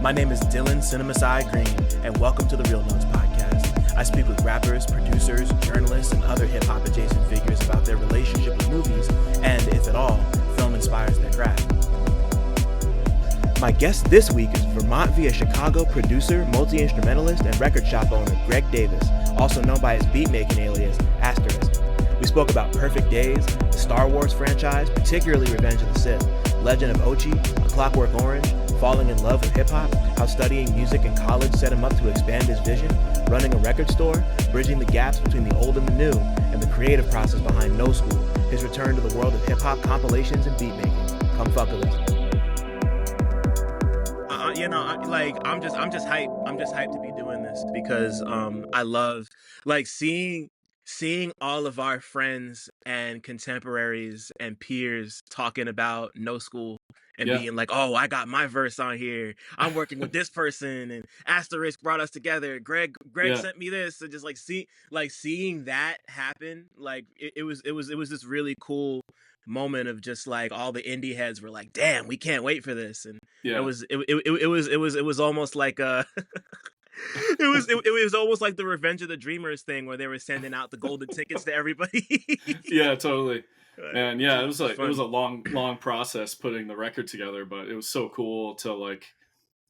My name is Dylan CineMasai Green, and welcome to the Real Notes podcast. I speak with rappers, producers, journalists, and other hip-hop adjacent figures about their relationship with movies, and, if at all, film inspires their craft. My guest this week is Vermont-via-Chicago producer, multi-instrumentalist, and record shop owner Greg Davis, also known by his beatmaking alias, Asterisk. We spoke about Perfect Days, the Star Wars franchise, particularly Revenge of the Sith, Legend of Ochi, A Clockwork Orange, falling in love with hip-hop, how studying music in college set him up to expand his vision, running a record store, bridging the gaps between the old and the new, and the creative process behind No School, his return to the world of hip-hop compilations and beatmaking. Come fuck with us. I'm just hyped. I'm just hyped to be doing this because I love seeing all of our friends and contemporaries and peers talking about No School and Yeah. being like, oh, I got my verse on here. I'm working with this person, and Asterisk brought us together. Greg Yeah. sent me this, and just seeing that happen, it was this really cool moment of just like all the indie heads were like, damn, we can't wait for this. And Yeah. it was almost like it was almost like the Revenge of the Dreamers thing where they were sending out the golden tickets to everybody. Yeah, totally. And yeah, it was It's like it was fun. a long process putting the record together, but it was so cool to like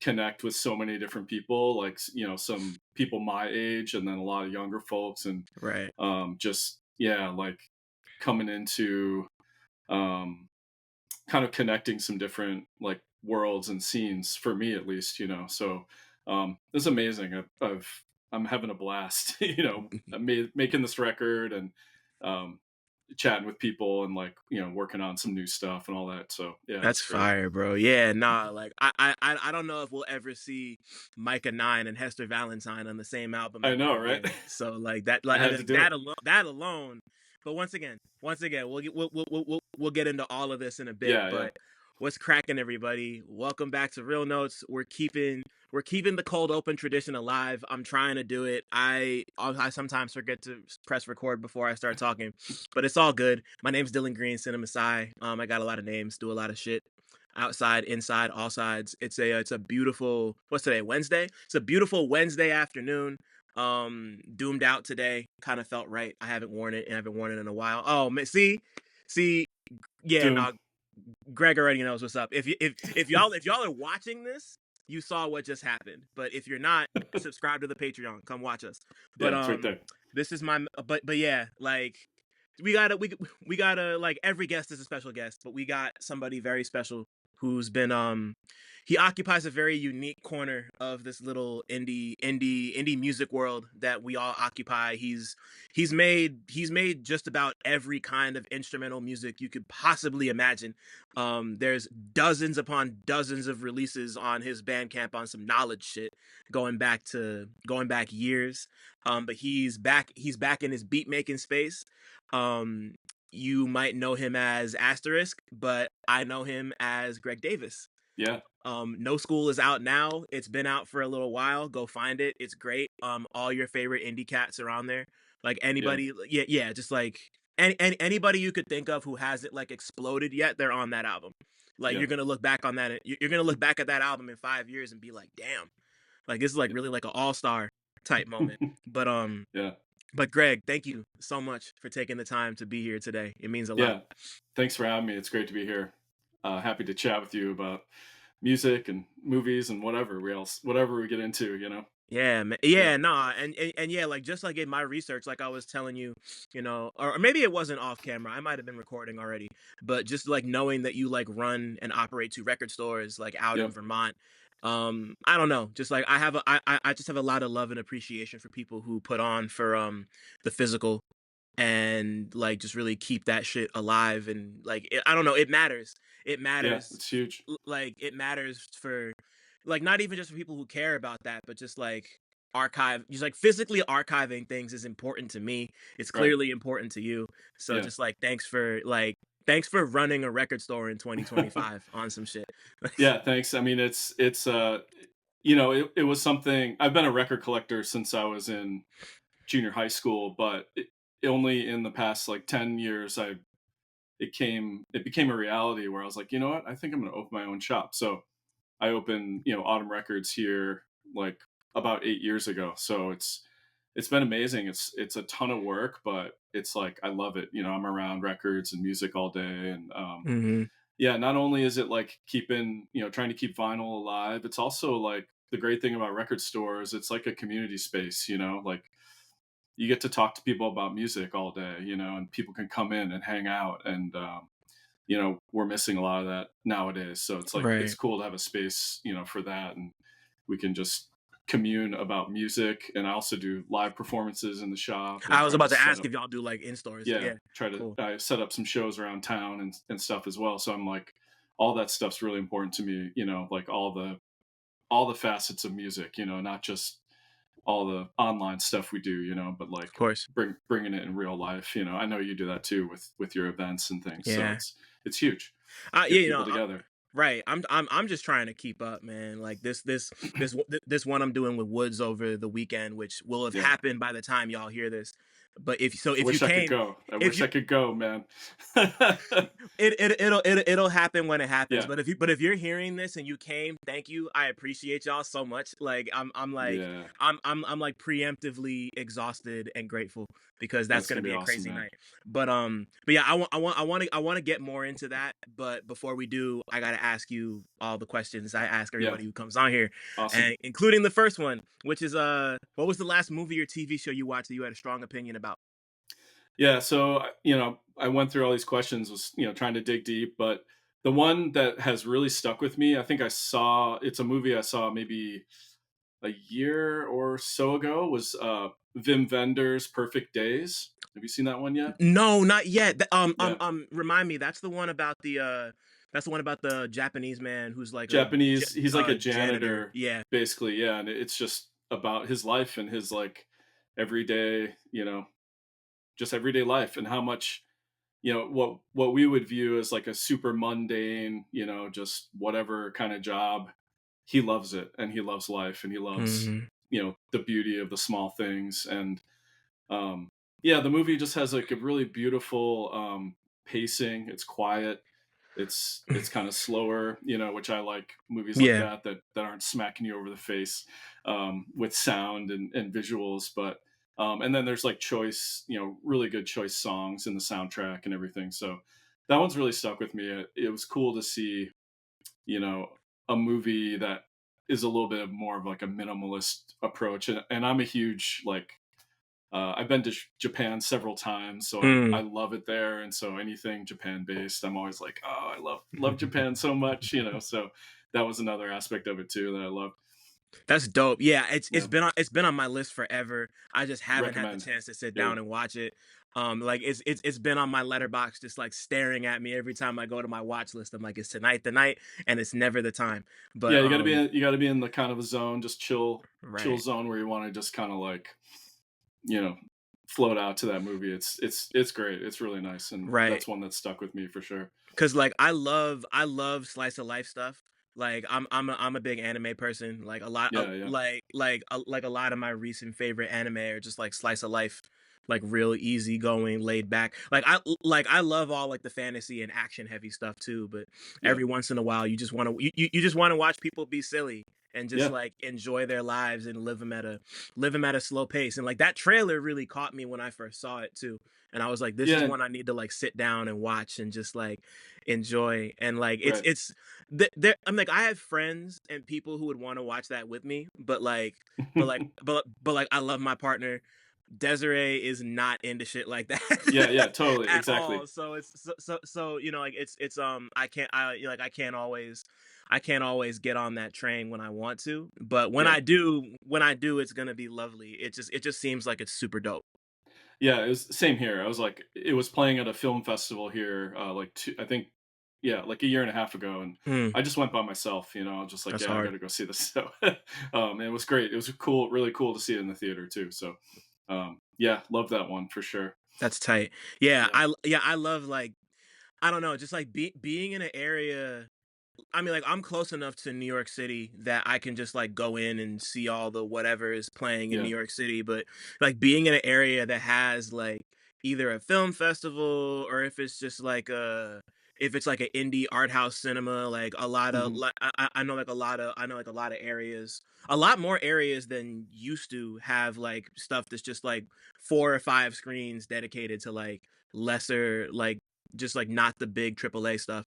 connect with so many different people, like some people my age and then a lot of younger folks, and Right. just yeah, like coming into kind of connecting some different like worlds and scenes for me at least, so it's amazing. I'm having a blast making this record and um chatting with people and like working on some new stuff and all that, so yeah, That's it's great. fire, bro. Yeah, nah, like I don't know if we'll ever see Micah 9 and Hester Valentine on the same album I ever know, right? again. So like that, I had to do it. that alone. But once again, we'll get into all of this in a bit. Yeah. But what's cracking, everybody? Welcome back to Real Notes. We're keeping the cold open tradition alive. I'm trying to do it. I sometimes forget to press record before I start talking, but it's all good. My name's Dylan Green, CineMasai. I got a lot of names, do a lot of shit, outside, inside, all sides. It's a beautiful, what's today? Wednesday. It's a beautiful Wednesday afternoon. Doomed out today. Kind of felt right. I haven't worn it, and I haven't worn it in a while. Oh man, see, yeah, Doom. no, Greg already knows what's up. If y'all are watching this, you saw what just happened. But if you're not, subscribe to the Patreon. Come watch us. But Yeah, it's right there. this is my but yeah, like we gotta like every guest is a special guest, but we got somebody very special who's been he occupies a very unique corner of this little indie music world that we all occupy. He's made just about every kind of instrumental music you could possibly imagine. There's dozens upon dozens of releases on his Bandcamp on some knowledge shit going back years. But he's back in his beat making space. You might know him as Asterisk, but I know him as Greg Davis. Yeah. No School is out now. It's been out for a little while. Go find it. It's great. All your favorite indie cats are on there. Like anybody, yeah, just like anybody you could think of who hasn't like exploded yet, they're on that album. Like Yeah. you're gonna look back on that. You're gonna look back at that album in 5 years and be like, damn, like this is like really like an all-star type moment. But Yeah. but Greg, thank you so much for taking the time to be here today. It means a lot. Yeah. Thanks for having me. It's great to be here. Happy to chat with you about music and movies and whatever we get into, Yeah, man. Yeah, nah, and yeah, like just like in my research, like I was telling you, or maybe it wasn't off camera. I might have been recording already, but just like knowing that you like run and operate 2 record stores like out in Yep. Vermont. I don't know, just like I just have a lot of love and appreciation for people who put on for the physical and like just really keep that shit alive, and like I don't know, it matters. It Yeah, matters. it's huge. Like it matters for like not even just for people who care about that, but just like just like physically archiving things is important to me. It's Right. clearly important to you. So Yeah. just like thanks for running a record store in 2025 on some shit. Yeah, thanks. I mean, it's it was something. I've been a record collector since I was in junior high school, but only in the past like 10 years it became a reality where I was like, you know what? I think I'm going to open my own shop. So I opened, Autumn Records here like about 8 years ago. So it's been amazing. It's a ton of work, but it's like I love it. I'm around records and music all day, and Hmm. yeah, not only is it like keeping, trying to keep vinyl alive, it's also like the great thing about record stores, it's like a community space, like you get to talk to people about music all day, and people can come in and hang out. And, we're missing a lot of that nowadays. So it's like, it's Right. cool to have a space, for that. And we can just commune about music. And I also do live performances in the shop and I was try to about to set ask up, if y'all do like in stores. yeah, Yeah. try to Cool. set up some shows around town and stuff as well. So I'm like, all that stuff's really important to me, like all the facets of music, not just all the online stuff we do, but Of like course. bringing it in real life. I know you do that too with your events and things. So Yeah. it's huge. Yeah. Get people together. Right. I'm just trying to keep up, man. Like this one I'm doing with Woods over the weekend, which will have Yeah. happened by the time y'all hear this. But I if you wish I could came, go. I if wish you I could go, man. it'll happen when it happens. Yeah. But if you're hearing this and you came, thank you. I appreciate y'all so much. Like Yeah. I'm like preemptively exhausted and grateful because that's That's gonna gonna be be a awesome, crazy man. night. But yeah, I want to get more into that. But before we do, I gotta ask you all the questions I ask Yeah. everybody who comes on here, Awesome. and including the first one, which is what was the last movie or TV show you watched that you had a strong opinion about? Yeah. So, I went through all these questions, was, trying to dig deep, but the one that has really stuck with me, I think it's a movie I saw maybe a year or so ago, was Wim Wenders' Perfect Days. Have you seen that one yet? No, not yet. Yeah. Remind me. That's the one about the Japanese man who's like a Japanese, he's like a janitor. janitor, Yeah. basically. Yeah. And it's just about his life and his like everyday, just everyday life, and how much, what we would view as like a super mundane, just whatever kind of job. He loves it, and he loves life, and he loves, Hmm. the beauty of the small things. And yeah, the movie just has like a really beautiful pacing. It's quiet. It's kind of slower, which I like movies like Yeah. that aren't smacking you over the face with sound and visuals. But and then there's like choice, really good choice songs in the soundtrack and everything. So that one's really stuck with me. It was cool to see, you know, a movie that is a little bit more of like a minimalist approach. And I'm a huge like I've been to Japan several times, so I Mm. love it there. And so anything Japan based, I'm always like, oh, I love Japan so much, So that was another aspect of it too that I loved. That's dope. Yeah, Yeah, it's been on my list forever. I just haven't had the recommend. chance to sit Yeah, down and watch it. Like it's been on my letterbox, just like staring at me every time I go to my watch list. I'm like, it's tonight the night, and it's never the time. But yeah. You got to be in the kind of a zone, just chill right. zone where you want to just kind of like you know float out to that movie. It's great. It's really nice, and Right. that's one that stuck with me for sure. Cause like I love slice of life stuff. Like I'm a big anime person. Like a lot Yeah, yeah, like a lot of my recent favorite anime are just like slice of life, like real easy going, laid back. Like I love all like the fantasy and action heavy stuff too. But yeah, every once in a while, you just want to you just want to watch people be silly and just yeah, like enjoy their lives and live them at a slow pace. And like that trailer really caught me when I first saw it too. And I was like, this is yeah. one I need to like sit down and watch and just like enjoy. And like Right. there. I'm like I have friends and people who would want to watch that with me, but like I love my partner. Desiree is not into shit like Yeah, yeah, that totally, at exactly. all. So like it's I can't always get on that train when I want to. But Yeah. when I do, it's gonna be lovely. It just seems like it's super dope. Yeah, it was same here. I was like, it was playing at a film festival here, like I think, yeah, like a year and a half ago, and Mm, I just went by myself. I was just like, that's yeah, I got hard. to go see this. So, and it was great. It was cool, really cool to see it in the theater too. So, yeah, love that one for sure. That's tight. Yeah, Yeah, I love like I don't know, just like being in an area. I mean, like I'm close enough to New York City that I can just like go in and see all the whatever is playing in New yeah, York City. But like being in an area that has like either a film festival or if it's just like if it's like an indie art house cinema, like a lot of Hmm. like I know like a lot of areas, a lot more areas than used to have like stuff that's just like 4 or 5 screens dedicated to like lesser like just like not the big AAA stuff,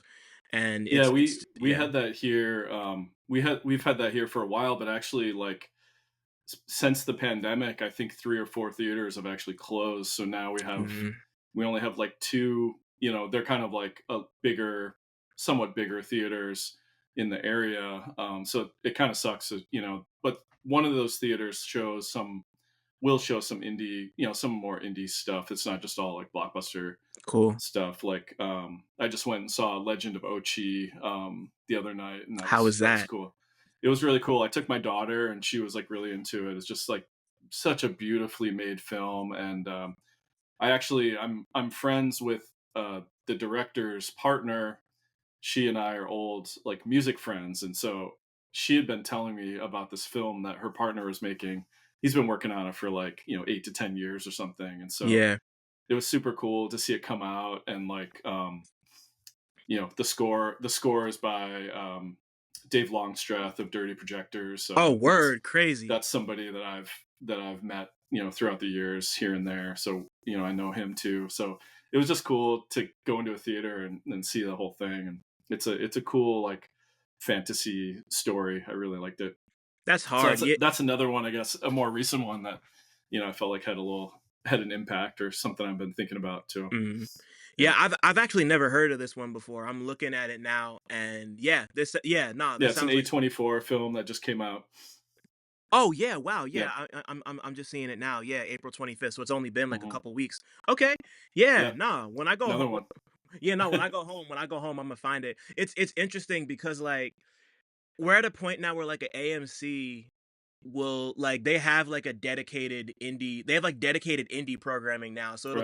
and Yeah, it's we yeah. had that here. We've had that here for a while, but actually, like since the pandemic, I think 3 or 4 theaters have actually closed. So now Mhm. we only have like two. You know, they're kind of like a bigger, somewhat bigger theaters in the area. So it kind of sucks, you know. But one of those theaters shows some will show some indie, you know, some more indie stuff. It's not just all like blockbuster Cool. stuff. Like I just went and saw Legend of Ochi the other night, and How was that was that? cool. It was really cool. I took my daughter, and she was like really into it. It's just like such a beautifully made film, and I'm friends with the director's partner. She and I are old like music friends, and so she had been telling me about this film that her partner was making. He's been working on it for like, you know, 8 to 10 years or something, and so Yeah. it was super cool to see it come out. And like you know, the score is by Dave Longstreth of Dirty Projectors. Oh, So word, crazy. that's somebody that I've met, you know, throughout the years here and there. So, you know, I know him too. So it was just cool to go into a theater and see the whole thing. And it's a cool like fantasy story. I really liked it. That's So hard. Yeah. that's another one, I guess, a more recent one that, you know, I felt like had an impact or something I've been thinking about too. Mhm. Yeah. Yeah, I've actually never heard of this one before. I'm looking at it now, and yeah, this yeah, no, Yeah, this it's an sounds like A24 film that just came out. oh yeah, wow, Yeah. yeah, I'm just seeing it now. Yeah, April 25th, so it's only been like a Hmm. couple weeks. Okay, yeah, Yeah. no, when I go Another home, one. yeah, no, when I go home, I'm gonna find it. It's interesting because like we're at a point now where like a AMC will like they have like a dedicated indie they have like dedicated indie programming now, so Right.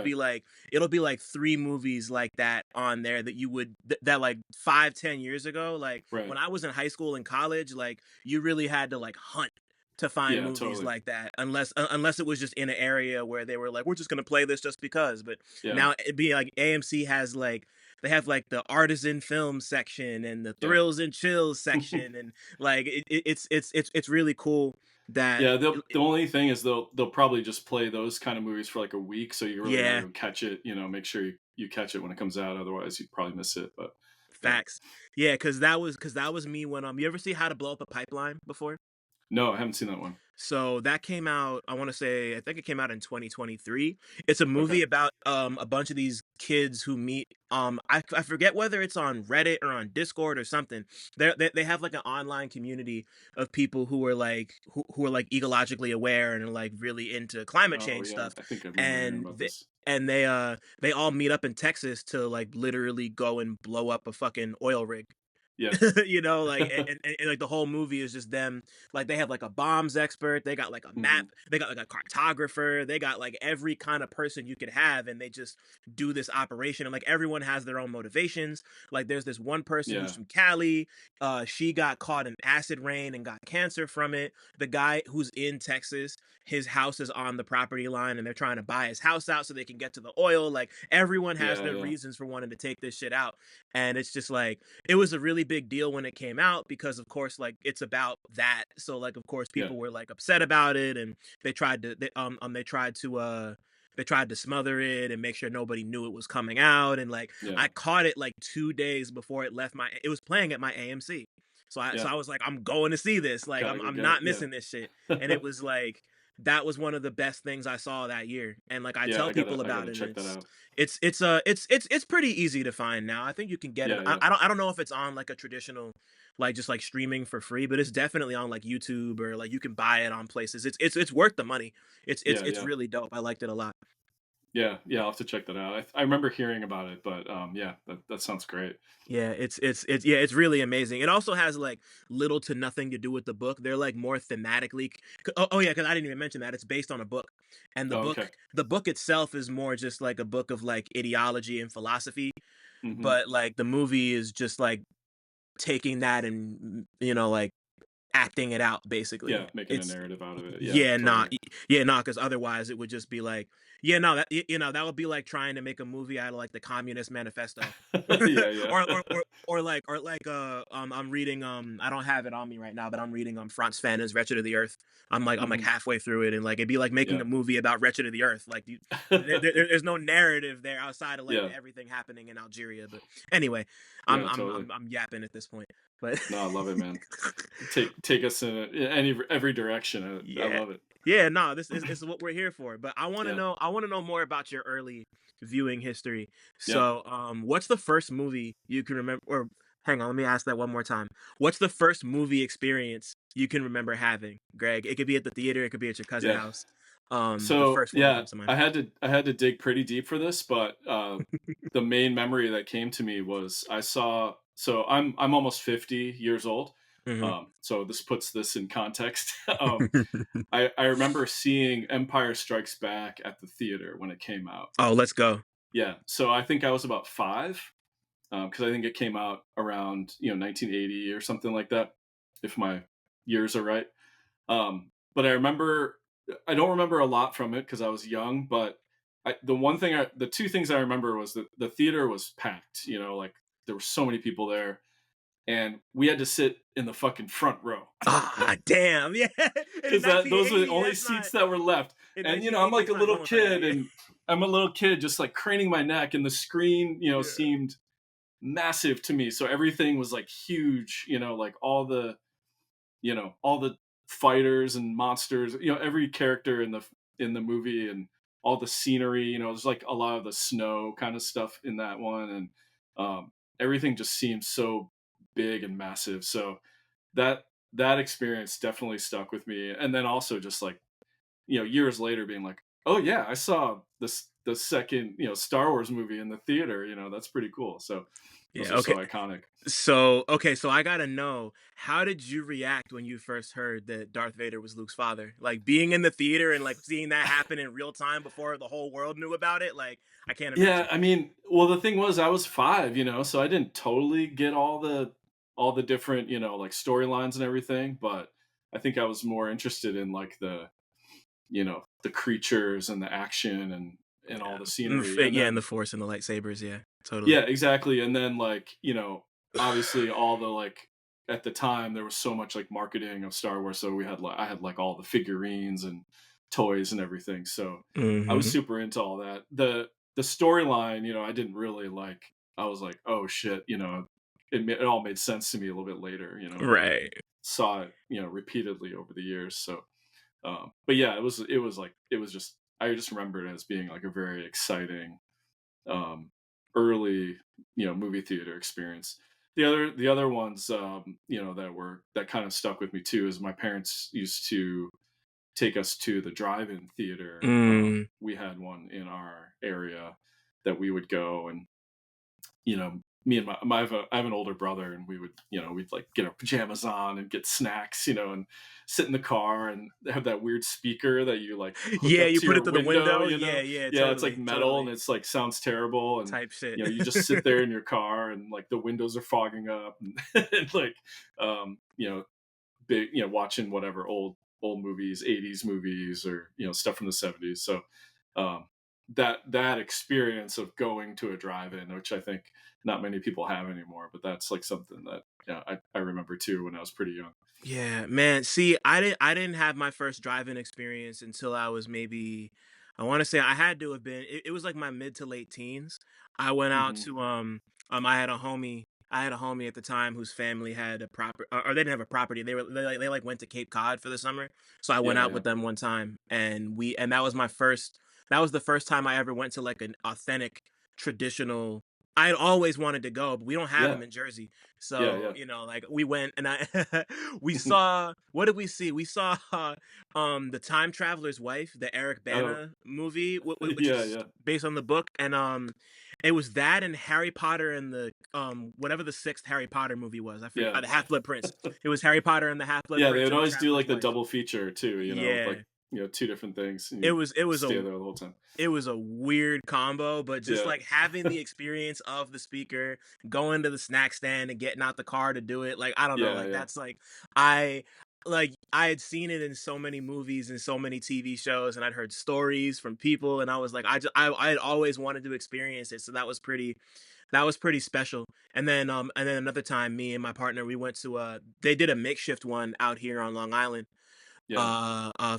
it'll be like 3 movies like that on there that you would that like 5-10 years ago, like Right. when I was in high school and college, like you really had to like hunt to find Yeah, movies totally. like that unless it was just in an area where they were like we're just going to play this just because. But Yeah. now it be like AMC has like they have like the artisan film section and the Yeah. thrills and chills section, and like it's really cool that Yeah, the only thing is they'll probably just play those kind of movies for like a week, so you really got to yeah, go catch it. You know, make sure you catch it when it comes out. Otherwise, you'd probably miss it. But yeah, facts. Yeah, cuz that was me when you ever see How to Blow Up a Pipeline before? no, I haven't seen that one. So that came out, I want to say, I think it came out in 2023. It's a Okay. movie about a bunch of these kids who meet I forget whether it's on Reddit or on Discord or something. They have like an online community of people who are like who are like ecologically aware and are like really into climate Oh change yeah, stuff. I think I remember hearing And about this. they all meet up in Texas to like literally go and blow up a fucking oil rig. Yeah. You know, like and like the whole movie is just them. Like they have like a bombs expert, they got like a map, Hmm. they got like a cartographer, they got like every kind of person you could have, and they just do this operation. And like everyone has their own motivations. Like there's this one person who's Yeah. from Cali. She got caught in acid rain and got cancer from it. The guy who's in Texas, his house is on the property line, and they're trying to buy his house out so they can get to the oil. Like everyone has Yeah. their Yeah. reasons for wanting to take this shit out, and it's just like it was a really big deal when it came out because of course like it's about that, so like of course Yeah. people were like upset about it, and they tried to smother it and make sure nobody knew it was coming out, and like Yeah. I caught it like 2 days before it left my it was playing at my AMC, so Yeah. I was like I'm going to see this, like Gotta go I'm get it. not Yeah. missing this shit. And it was like that was one of the best things I saw that year, and like I Yeah. tell people I about gotta it, and check that out. it's pretty easy to find now. I think you can get it. Yeah. Yeah. I don't know if it's on like a traditional like just like streaming for free, but it's definitely on like YouTube, or like you can buy it on places. It's worth the money. Yeah. It's Yeah. really dope. I liked it a lot. Yeah. Yeah. I'll have to check that out. I remember hearing about it, but yeah, that sounds great. Yeah, it's yeah, it's really amazing. It also has like little to nothing to do with the book. They're like more thematically. Oh yeah, because I didn't even mention that it's based on a book, and Oh, okay. the book itself is more just like a book of like ideology and philosophy. Hmm. But like the movie is just like taking that and you know like acting it out basically. Yeah, making a It's narrative out of it. Yeah, yeah, nah, totally. yeah, nah, because otherwise it would just be like Yeah, no, that would be like trying to make a movie out of like the Communist Manifesto. Yeah, yeah. I'm reading I don't have it on me right now, but I'm reading Frantz Fanon's Wretched of the Earth. I'm like Mhm. halfway through it, and like it'd be like making Yeah. a movie about Wretched of the Earth. Like there's no narrative there outside of like Yeah. the everything happening in Algeria. But anyway, I'm Yeah, I'm totally. I'm, I'm yapping at this point. But No, I love it, man. Take us in any every direction. I yeah. love it. Yeah, no, this is what we're here for. But Yeah. I want to know more about your early viewing history. Yeah. So, what's the first movie you can remember or hang on, let me ask that one more time. What's the first movie experience you can remember having, Greg? It could be at the theater, it could be at your cousin's Yeah. house. The So, first one that yeah, comes to mind. I had to dig pretty deep for this, but, the main memory that came to me was I saw so I'm almost 50 years old, Mhm. so this puts this in context. I remember seeing Empire Strikes Back at the theater when it came out. Oh, let's go. Yeah, so I think I was about 5, because I think it came out around, 1980 or something like that, if my years are right. But I don't remember a lot from it because I was young. But the two things I remember was that the theater was packed. Like there were so many people there, and we had to sit in the fucking front row Ah, damn. Yeah. And in because those were the 1980, only that's not seats that were left. in And 1980, I'm like it's a not little normal for that. kid, Yeah. and I'm a little kid just like craning my neck, and the screen, Yeah. seemed massive to me. So everything was like huge. Like all the fighters and monsters, every character in the movie, and all the scenery, there's like a lot of the snow kind of stuff in that one, and everything just seems so big and massive. So that that experience definitely stuck with me. And then also just like, years later being like, oh yeah, I saw this the second, Star Wars movie in the theater. That's pretty cool. So those Yeah, are so okay. iconic. So I gotta know, how did you react when you first heard that Darth Vader was Luke's father? Like being in the theater and like seeing that happen in real time before the whole world knew about it. Like I can't Yeah, imagine. I mean, well, the thing was, I was 5, so I didn't totally get all the different, like storylines and everything, but I think I was more interested in like the creatures and the action and all Yeah, the scenery, and yeah, and the then Force and the lightsabers. Yeah, totally. yeah, exactly, and then like obviously all the like at the time there was so much like marketing of Star Wars, so I had like all the figurines and toys and everything, so I was Hmm. super into all that. The storyline, I didn't really like. I was like, oh shit, it all made sense to me a little bit later, when I Right. saw it, repeatedly over the years. So, but yeah, it was just I just remember it as being like a very exciting um, early movie theater experience. The other ones that kind of stuck with me too is my parents used to take us to the drive-in theater. Mm. We had one in our area that we would go, and me and I have an older brother, and we'd like get our pajamas on and get snacks, and sit in the car, and they have that weird speaker that you like hook Yeah, up you to put it your through the window. window. Yeah, yeah, Yeah, it's like totally, metal, and totally. it's like sounds terrible, and Type shit. you just sit there in your car, and like the windows are fogging up, and, and like um, you know big watching whatever old movies, 80s movies, or stuff from the 70s. So um that experience of going to a drive-in, which I think not many people have anymore, but that's like something that I remember too when I was pretty young. Yeah, man. See, I didn't have my first driving experience until I was maybe, I want to say I had to have been it was like my mid to late teens. I went out Hmm. to I had a homie at the time whose family had a proper or they didn't have a property. They like went to Cape Cod for the summer. So I Yeah, went out yeah, with them one time, and that was the first time I ever went to like an authentic traditional. I had always wanted to go, but we don't have yeah, them in Jersey. yeah, So, yeah. like we went and I we saw, what did we see? We saw The Time Traveler's Wife, the Eric Oh, Bana movie, which yeah, is yeah. based on the book, and it was that and Harry Potter and the whatever the sixth Harry Potter movie was. I forget. Yeah. The Half Blood Prince. It was Harry Potter and the Half Blood Yeah, they Prince would and the always do Traveler's like the Wife. double feature too, with like Yeah. two different things, and It you was it was stay a there the whole time. it was a weird combo, but just Yeah. like having the experience of the speaker, going to the snack stand and getting out the car to do it, like I don't know, Yeah, like yeah. that's like I like I had seen it in so many movies and so many TV shows, and I'd heard stories from people, and I was like, I had always wanted to experience it, so that was pretty special. And then another time, me and my partner, we went to they did a makeshift one out here on Long Island, Yeah.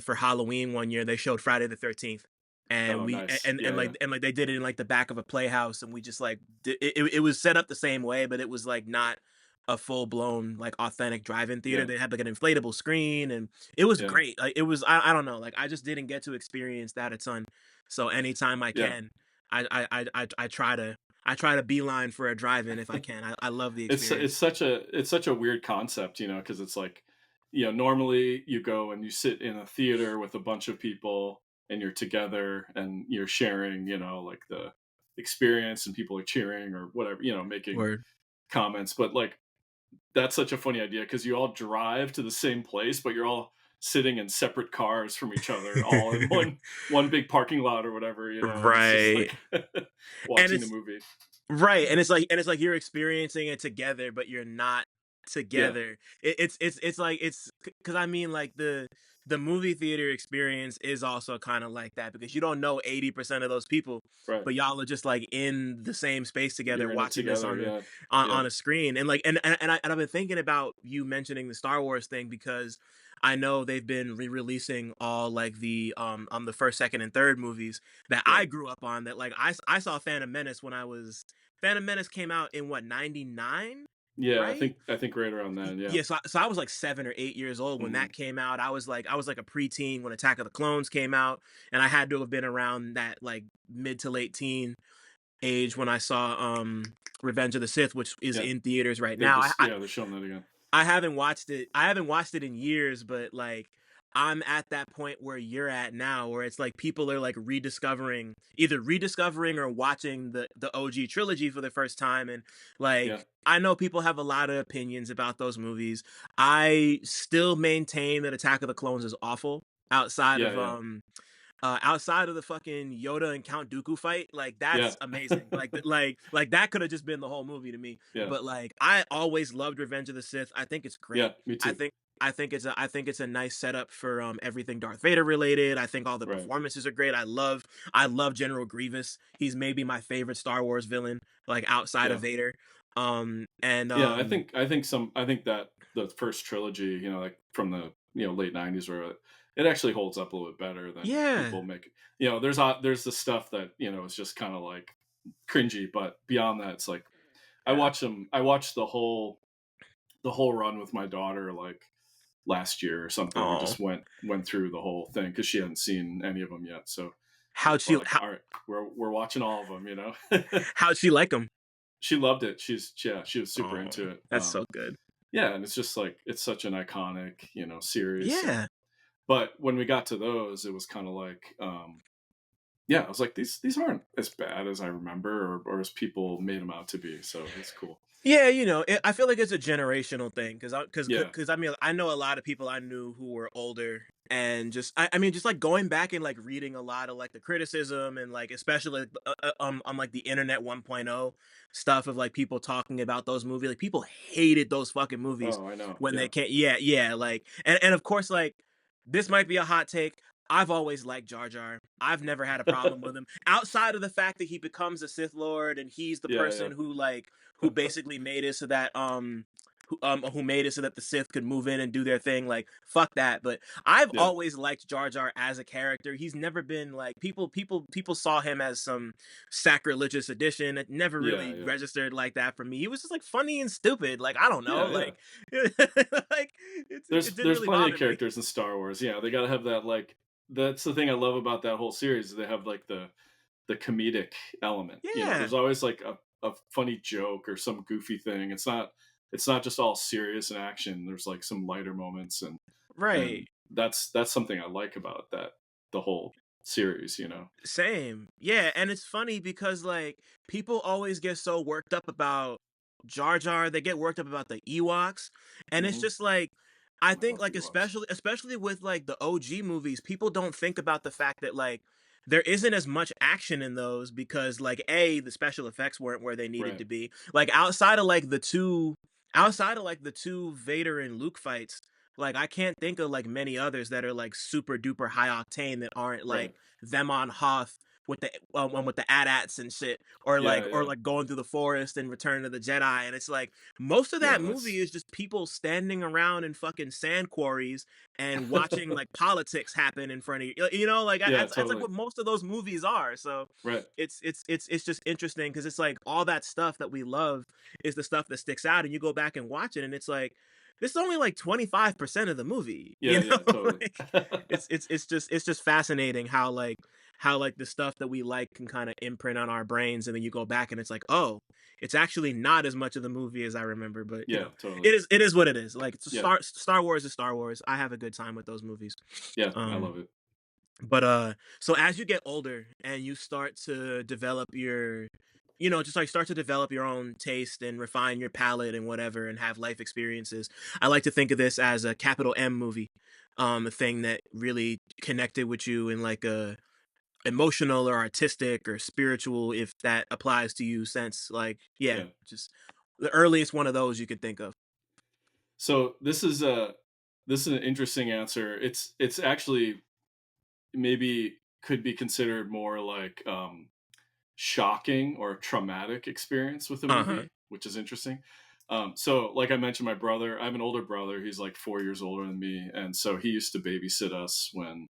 for Halloween one year. They showed Friday the 13th, and Oh, nice. and Yeah, yeah, like they did it in like the back of a playhouse, and we just like it was set up the same way, but it was like not a full blown like authentic drive-in theater. yeah, They had like an inflatable screen, and it was yeah, great. Like it was I don't know, like I just didn't get to experience that a ton. So anytime I yeah. can, I try to beeline for a drive-in if I can. I love the It's experience. such a weird concept, you know, because it's like, you know, normally you go and you sit in a theater with a bunch of people and you're together and you're sharing, you know, like the experience and people are cheering or whatever, you know, making Word. comments. But like that's such a funny idea because you all drive to the same place, but you're all sitting in separate cars from each other, all in one big parking lot or whatever, you know, and it's just Right. like And watching the it's movie. Right, and it's like you're experiencing it together, but you're not Yeah, together. It's like because I mean, like, the movie theater experience is also kinda like that because you don't know 80% of those people, right. but y'all are just, like, in the same space together You're in it watching this together. on the Yeah, yeah, on a screen, and, like and I've been thinking about you mentioning the Star Wars thing because I know they've been re-releasing all, like, the first, second, and third movies that yeah. I grew up on that, like, I saw Phantom Menace when I was Phantom Menace came out in what, 99, Yeah, right? I think right around then, yeah. Yeah, so I was like 7 or 8 years old when Mhm. that came out. I was like a preteen when Attack of the Clones came out, and I had to have been around that like mid to late teen age when I saw Revenge of the Sith, which is Yeah. in theaters right They now. just yeah, they're showing that again. I haven't watched it. I haven't watched it in years, but like I'm at that point where you're at now, where it's like people are like either rediscovering or watching the OG trilogy for the first time, and Yeah. like I know people have a lot of opinions about those movies. I still maintain that Attack of the Clones is awful outside Yeah, of yeah. outside of the fucking Yoda and Count Dooku fight, like Yeah. that's amazing. Like that could have just been the whole movie to me. Yeah. But like I always loved Revenge of the Sith. I think it's Yeah, great. me I too. think I think it's a nice setup for everything Darth Vader related. I think all the Right. performances are great. I love General Grievous. He's maybe my favorite Star Wars villain, like outside of Yeah. Vader. And Yeah, I think that the first trilogy, you know, like from the, you know, late '90s where it actually holds up a little bit better than yeah, people make you know, there's the stuff that, you know, is just kinda like cringy, but beyond that, it's like yeah. I watched the whole run with my daughter, like, last year or something. We Oh, just went through the whole thing because she hadn't seen any of them yet, so how'd we're she like, "Alright, we're watching all of them," you know? how'd she like him? She loved it. Yeah, she was super Oh, into it. that's so good. Yeah, and it's just like it's such an iconic, you know, series, and Yeah. but when we got to those, it was kinda like, yeah, I was like, "These aren't as bad as I remember or as people made them out to be," so it's cool. Yeah, you know, I feel like it's a generational thing Yeah. because I mean, I know a lot of people I knew who were older and just I mean, just like going back and like reading a lot of like the criticism and like especially on like the internet 1.0 stuff of like people talking about those movies. Like people hated those fucking movies Oh, I know. when they Yeah. can't. Yeah, yeah, like and of course like this might be a hot take. I've always liked Jar Jar. I've never had a problem with him outside of the fact that he becomes a Sith Lord and he's the Yeah, person who basically made it so that who made it so that the Sith could move in and do their thing. Like fuck that. But I've yeah. always liked Jar Jar as a character. He's never been like people saw him as some sacrilegious addition. It never Yeah, really yeah. registered like that for me. He was just like funny and stupid. Like I don't know. Yeah, yeah. Like like it didn't There's really plenty of bother me. characters in Star Wars. Yeah, they gotta have that, like that's the thing I love about that whole series, is they have, like, the comedic element, you know? Yeah. There's always, like, a funny joke or some goofy thing. It's not just all serious and action. There's, like, some lighter moments, and Right. that's something I like about the whole series, you know? Same. Yeah, and it's funny because like people always get so worked up about Jar Jar, they get worked up about the Ewoks, and it's Mhm. just like I I think love the like Ewoks. especially with like the OG movies, people don't think about the fact that like there isn't as much action in those because like the special effects weren't where they needed Right. to be. Like outside of like the two Vader and Luke fights, Like, I can't think of, like, many others that are, like, super duper high octane that aren't, like, Right. them on Hoth with the one with the AT-ATs and shit, or, Yeah, or, yeah. like, going through the forest and Return of the Jedi, and it's like, most of Yeah, that movie that's is just people standing around in fucking sand quarries and watching, like, politics happen in front of you. You know, like, Yeah, that's like totally. what most of those movies are, so Right. it's just interesting because it's like all that stuff that we love is the stuff that sticks out, and you go back and watch it, and it's like, this is only like 25% of the movie, you Yeah, know? yeah, totally. Like, it's just fascinating how like the stuff that we like can kind of imprint on our brains, and then you go back and it's like, oh, it's actually not as much of the movie as I remember, but you Yeah, know, totally. it is what it is. Like, it's a Yeah. Star Wars is Star Wars. I have a good time with those movies. Yeah, I Um, love it. but so as you get older and you start to develop your, you know, just like start to develop your own taste and refine your palate and whatever and have life experiences. I like to think of this as a capital M movie. A thing that really connected with you in like a emotional or artistic or spiritual, if that applies to you, sense. Like, yeah, Yeah. just the earliest one of those you could think of. So this is an interesting answer. It's actually maybe could be considered more like shocking or traumatic experience with a Uh-huh. movie, which is interesting. So like I mentioned, my brother, I have an older brother. He's like 4 years older than me, and so he used to babysit us when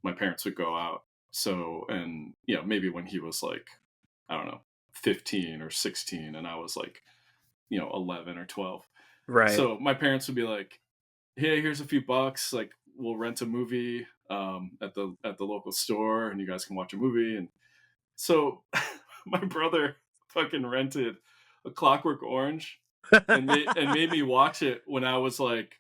my parents would go out. So, and maybe when he was like, I don't know, 15 or 16, and I was like, 11 or 12. Right. So my parents would be like, "Hey, here's a few bucks. Like, we'll rent a movie at the local store, and you guys can watch a movie." And so my brother fucking rented a Clockwork Orange and made me watch it when I was like,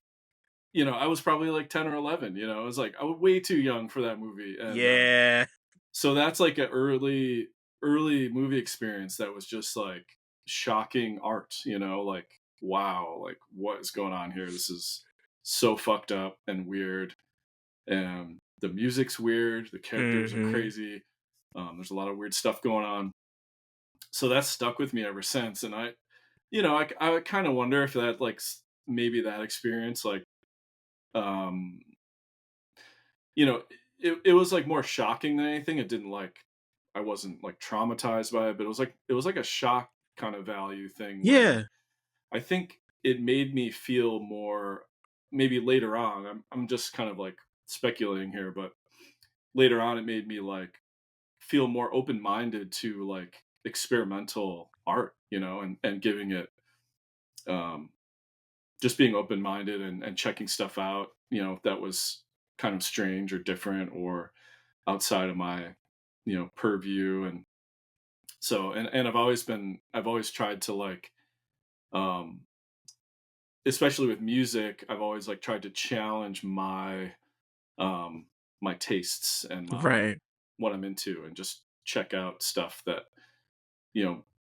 I was probably like 10 or 11. I was like, I was way too young for that movie, and Yeah. so that's like an early movie experience that was just like shocking art. Like, wow, like what is going on here? This is so fucked up and weird, and the music's weird, the characters are Mm-hmm. crazy. There's a lot of weird stuff going on, so that's stuck with me ever since. And I kind of wonder if that like maybe that experience like um you know it was like more shocking than anything. It didn't like, I wasn't like traumatized by it, but it was like a shock kind of value thing where Yeah. I think it made me feel more, maybe later on. I'm just kind of like speculating here, but later on it made me like feel more open-minded to like experimental art, and giving it um just being open-minded and checking stuff out, that was kind of strange or different or outside of my purview. And so, and I've always tried to like um especially with music, I've always like tried to challenge um my tastes and my Right. what I'm into, and just check out stuff that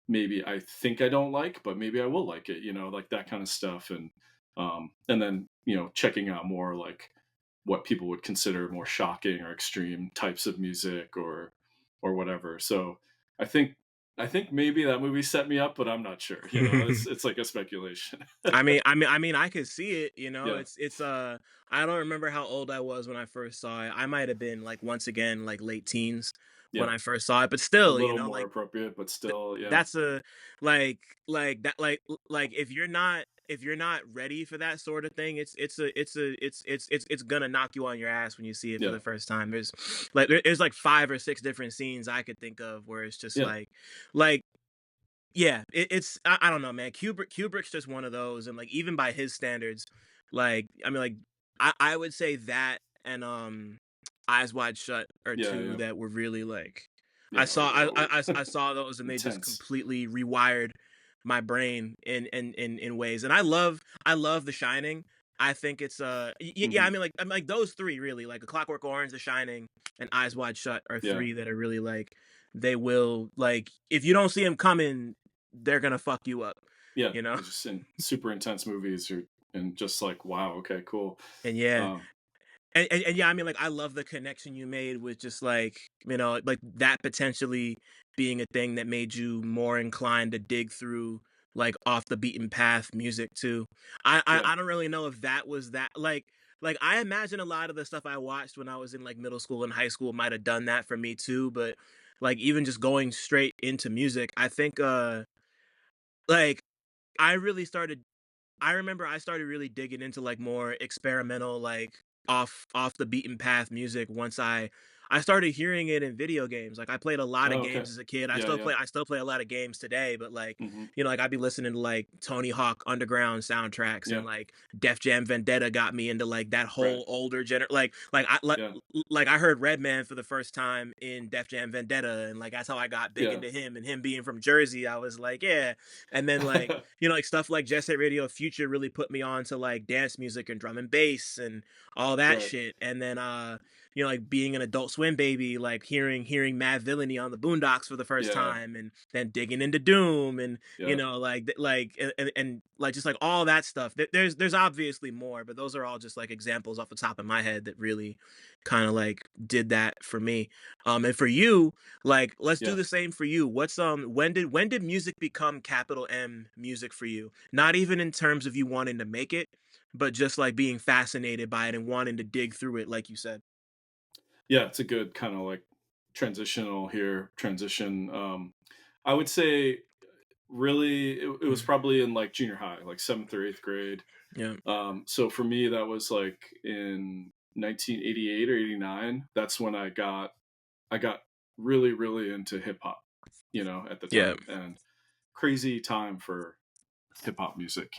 maybe I think I don't like, but maybe I will like it, like that kind of stuff. And then checking out more like what people would consider more shocking or extreme types of music or whatever. So I think I think maybe that movie set me up, but I'm not sure. It's like a speculation. I could see it, you know. Yeah, I don't remember how old I was when I first saw it. I might have been like once again like late teens when yeah, I first saw it, but a still, you little know, more like appropriate, but still, yeah, that's a like that like if you're not ready for that sort of thing, it's gonna knock you on your ass when you see it for yeah, the first time. There's like 5 or 6 different scenes I could think of where it's just yeah, like yeah, I don't know, man. Kubrick's just one of those, and like even by his standards, like I mean, like I would say that and Eyes Wide Shut are yeah, two yeah, that were really like yeah. Oh, I saw those and they just intense. completely rewired my brain in ways. And I love The Shining. I think it's yeah, Hmm. I'm like those three really, like A Clockwork Orange, The Shining, and Eyes Wide Shut are Yeah, three that are really like they will like if you don't see them coming, they're gonna fuck you up, yeah. you know? It's just in super intense movies, and just like, wow, okay, cool. And yeah, Um, and yeah, I mean, like, I love the connection you made with just like, you know, like that potentially being a thing that made you more inclined to dig through like off the beaten path music too. I I, Yeah. I don't really know if that was that like I imagine a lot of the stuff I watched when I was in like middle school and high school might have done that for me too, but like even just going straight into music, I think like I really started I remember I started really digging into like more experimental, like off the beaten path music once I started hearing it in video games. Like I played a lot of Oh, okay. games as a kid. Yeah, yeah. I still play a lot of games today, but like, Mhm. you know, like I'd be listening to like Tony Hawk Underground soundtracks and Yeah. like Def Jam Vendetta got me into like that Right. whole older Yeah. like I heard Redman for the first time in Def Jam Vendetta and like that's how I got big Yeah. into him and him being from Jersey. I was like, yeah. And then like you know, like stuff like Jet Set Radio Future really put me on to like dance music and drum and bass and all that Right. shit. And then you know, like being an Adult Swim baby, like hearing Mad Villainy on the Boondocks for the first Yeah. time, and then digging into Doom, and you Yeah. know, and like just like all that stuff. There's obviously more, but those are all just like examples off the top of my head that really kind of like did that for me. And for you, like let's do Yeah. the same for you. What's when did music become capital M music for you? Not even in terms of you wanting to make it, but just like being fascinated by it and wanting to dig through it, like you said. Yeah, it's a good kind of like transitional here transition. I would say really it was Mm, probably in like junior high, like 7th or 8th grade. yeah, So for me, that was like in 1988 or 89. That's when I got really, really into hip hop, at the yeah, time, and crazy time for hip hop music,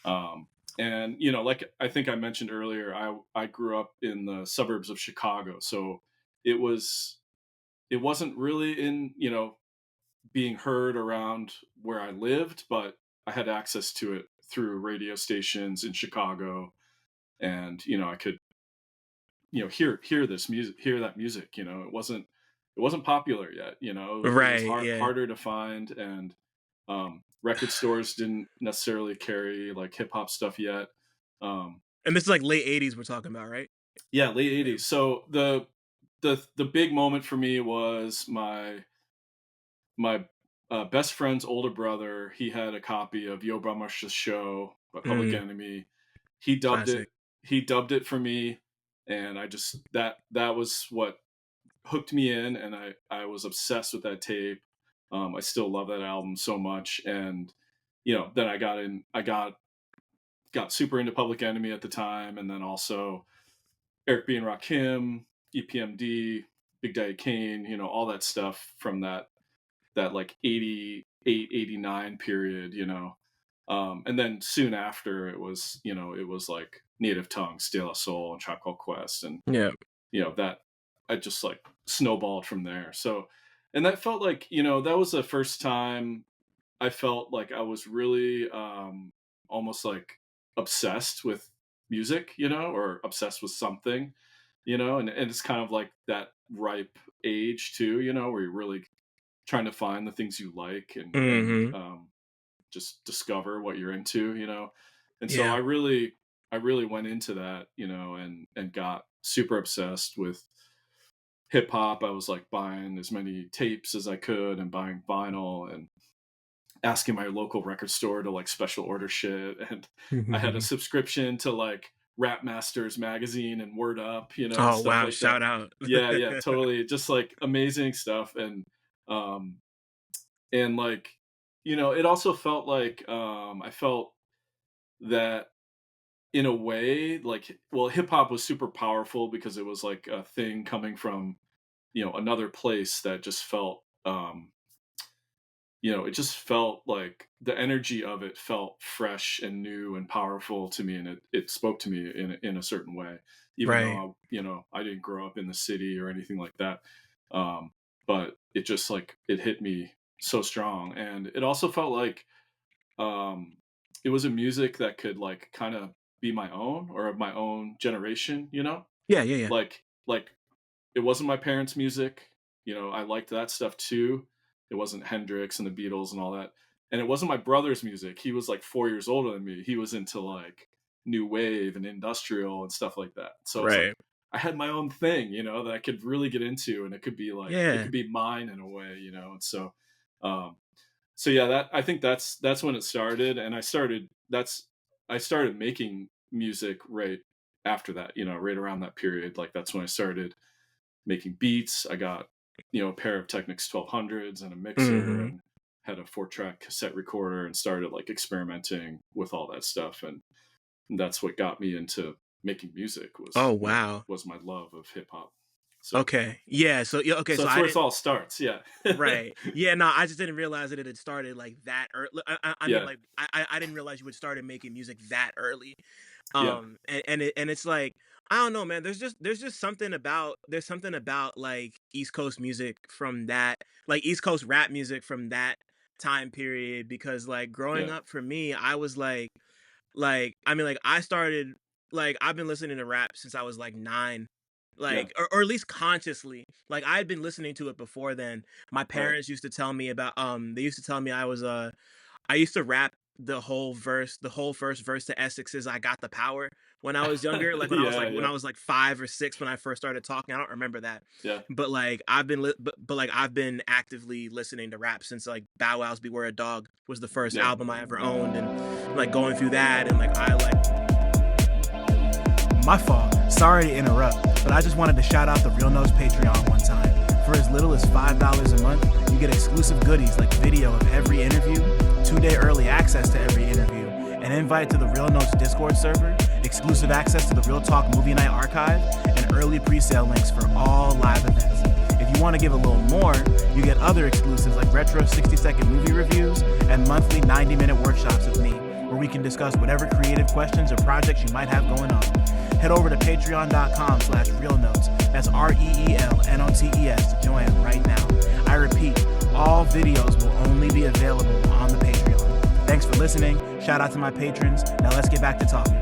Um, and like I think I mentioned earlier, I grew up in the suburbs of Chicago, so it was it wasn't really in being heard around where I lived, but I had access to it through radio stations in Chicago, and I could hear this music, hear that music. It wasn't popular yet. It was right, yeah. harder to find, and record stores didn't necessarily carry like hip hop stuff yet. Um, And this is like late '80s we're talking about, right? yeah, late Yeah. '80s. So the big moment for me was my best friend's older brother. He had a copy of Yo Brahma's Show by Public Mm, Enemy. He dubbed classic. it. He dubbed it for me, and I just that was what hooked me in, and I was obsessed with that tape. I still love that album so much, and then I got super into Public Enemy at the time, and then also Eric B and Rakim, EPMD, Big Daddy Kane, all that stuff from that like 88, 89 period, and then soon after it was like Native Tongues, De La Soul, and Tribe Called Quest, and Yeah. that I just like snowballed from there. So, and that felt like that was the first time I felt like I was really almost like obsessed with music, or obsessed with something, and it's kind of like that ripe age too, where you're really trying to find the things you like, and Mhm. just discover what you're into, and so Yeah. I really went into that, and got super obsessed with hip hop. I was like buying as many tapes as I could and buying vinyl and asking my local record store to like special order shit. And I had a subscription to like Rap Masters magazine and Word Up, and Oh, stuff wow, like that. shout out. Yeah, yeah, totally. Just like amazing stuff. Um, and like, it also felt like I felt that in a way, like, well, hip hop was super powerful because it was like a thing coming from another place that just felt it just felt like the energy of it felt fresh and new and powerful to me, and it spoke to me in a certain way, even Right. though I didn't grow up in the city or anything like that. um but it just like it hit me so strong, and it also felt like um it was a music that could like kind of be my own, or of my own generation, Yeah, yeah, yeah. like it wasn't my parents' music. I liked that stuff too. It wasn't Hendrix and the Beatles and all that. And it wasn't my brother's music. He was like 4 years older than me. He was into like new wave and industrial and stuff like that. So it's like Right. I had my own thing, that I could really get into, and it could be Yeah. mine in a way, And so um so yeah, that I think that's when it started, and I started making music right after that, right around that period. Like that's when I started making beats. I got, a pair of Technics 1200s and a mixer Hmm. and had a 4-track cassette recorder and started like experimenting with all that stuff. And that's what got me into making music Oh, was, wow. was my love of hip hop. So, Okay. Yeah. So yeah. Okay. so So that's I where it didn't. all starts. Yeah. Right. Yeah. No, I just didn't realize that it had started like that early. I mean, Yeah. like, I didn't realize you had started making music that early. Yeah. And it's like, I don't know, man. There's just something about like East Coast music from that, like East Coast rap music from that time period. Because like growing Yeah. up for me, I was like, I mean, like, I started like, I've been listening to rap since I was, like, 9, Yeah. like, or at least consciously. Like, I had been listening to it before then. My Right. parents used to tell me about, they used to tell me I used to rap the whole first verse to Essex's "I Got the Power" when I was younger, like, Yeah. when Yeah. I was, like, 5 or 6 when I first started talking. I don't remember that. Yeah. But, like, like, I've been actively listening to rap since, like, Bow Wow's "Beware a Dog" was the first Yeah. album I ever owned, and, like, going through that, and, like, I, like, my fault. Sorry to interrupt, but I just wanted to shout out the Real Notes Patreon one time. For as little as $5 a month, you get exclusive goodies like video of every interview, 2-day early access to every interview, an invite to the Real Notes Discord server, exclusive access to the Real Talk Movie Night archive, and early pre-sale links for all live events. If you want to give a little more, you get other exclusives like retro 60-second movie reviews and monthly 90-minute workshops with me, where we can discuss whatever creative questions or projects you might have going on. Head over to patreon.com/realnotes. That's REELNOTES to join right now. I repeat, all videos will only be available on the Patreon. Thanks for listening. Shout out to my patrons. Now let's get back to talking.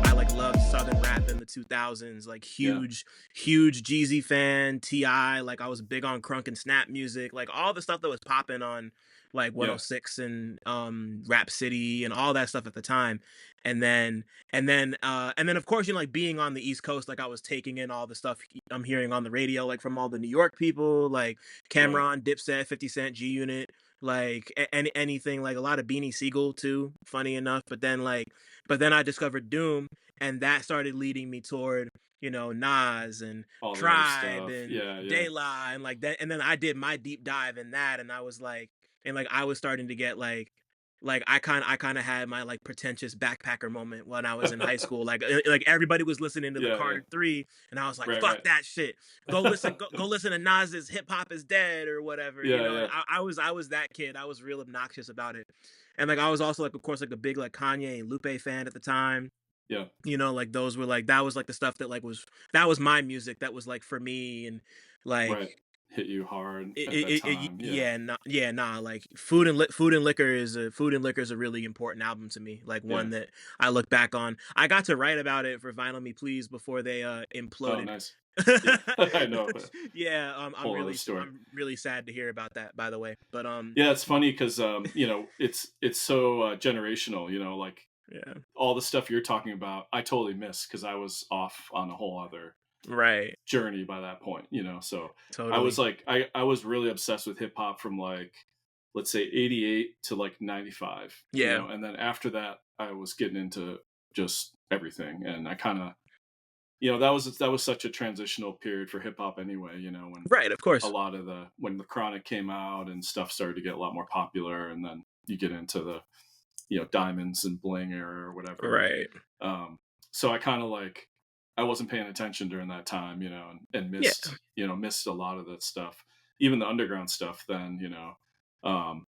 I like loved Southern rap in the 2000s, like Yeah. huge Jeezy fan, T.I., like I was big on crunk and snap music, like all the stuff that was popping on like Yeah. 106 and Rap City and all that stuff at the time. And then and then of course, like being on the East Coast, like I was taking in all the stuff I'm hearing on the radio, like from all the New York people, like Right. Cameron, Dipset, 50 Cent, G Unit, like anything, like a lot of Beanie Siegel too, funny enough. But then I discovered Doom, and that started leading me toward, Nas and All the other Tribe stuff. and Yeah. De Yeah. La and like that. And then I did my deep dive in that, and I was starting to get like I kind of had my like pretentious backpacker moment when I was in high school. Like everybody was listening to the Yeah. Yeah. Carter 3, and I was like, Right. fuck Right. that shit. Go listen to Nas's Hip Hop Is Dead or whatever, Yeah. And Yeah. I was that kid. I was real obnoxious about it. And like I was also like, of course, like a big like Kanye and Lupe fan at the time. Yeah. Like those were like, that was like the stuff that was my music, that was like for me. And like Right. Hit you hard at that it time. Yeah. yeah, nah, like Food and Liquor is a really important album to me, like Yeah. one that I look back on. I got to write about it for Vinyl Me Please before they Oh, imploded. nice. Yeah. I know. Yeah, Whole other story. I'm really sad to hear about that, by the way. But Yeah, it's funny because it's so generational. Like yeah. all the stuff you're talking about, I totally missed because I was off on a whole other Right. journey by that point. So I was Totally. like, I was really obsessed with hip hop from like, let's say 88 to like 95. Yeah. And then after that, I was getting into just everything, and I kind of, that was such a transitional period for hip hop anyway. When Right, of course. when the Chronic came out and stuff started to get a lot more popular, and then you get into the Diamonds and Bling era or whatever. Right. So I kind of like, I wasn't paying attention during that time, and Yeah. missed a lot of that stuff, even the underground stuff then. Um,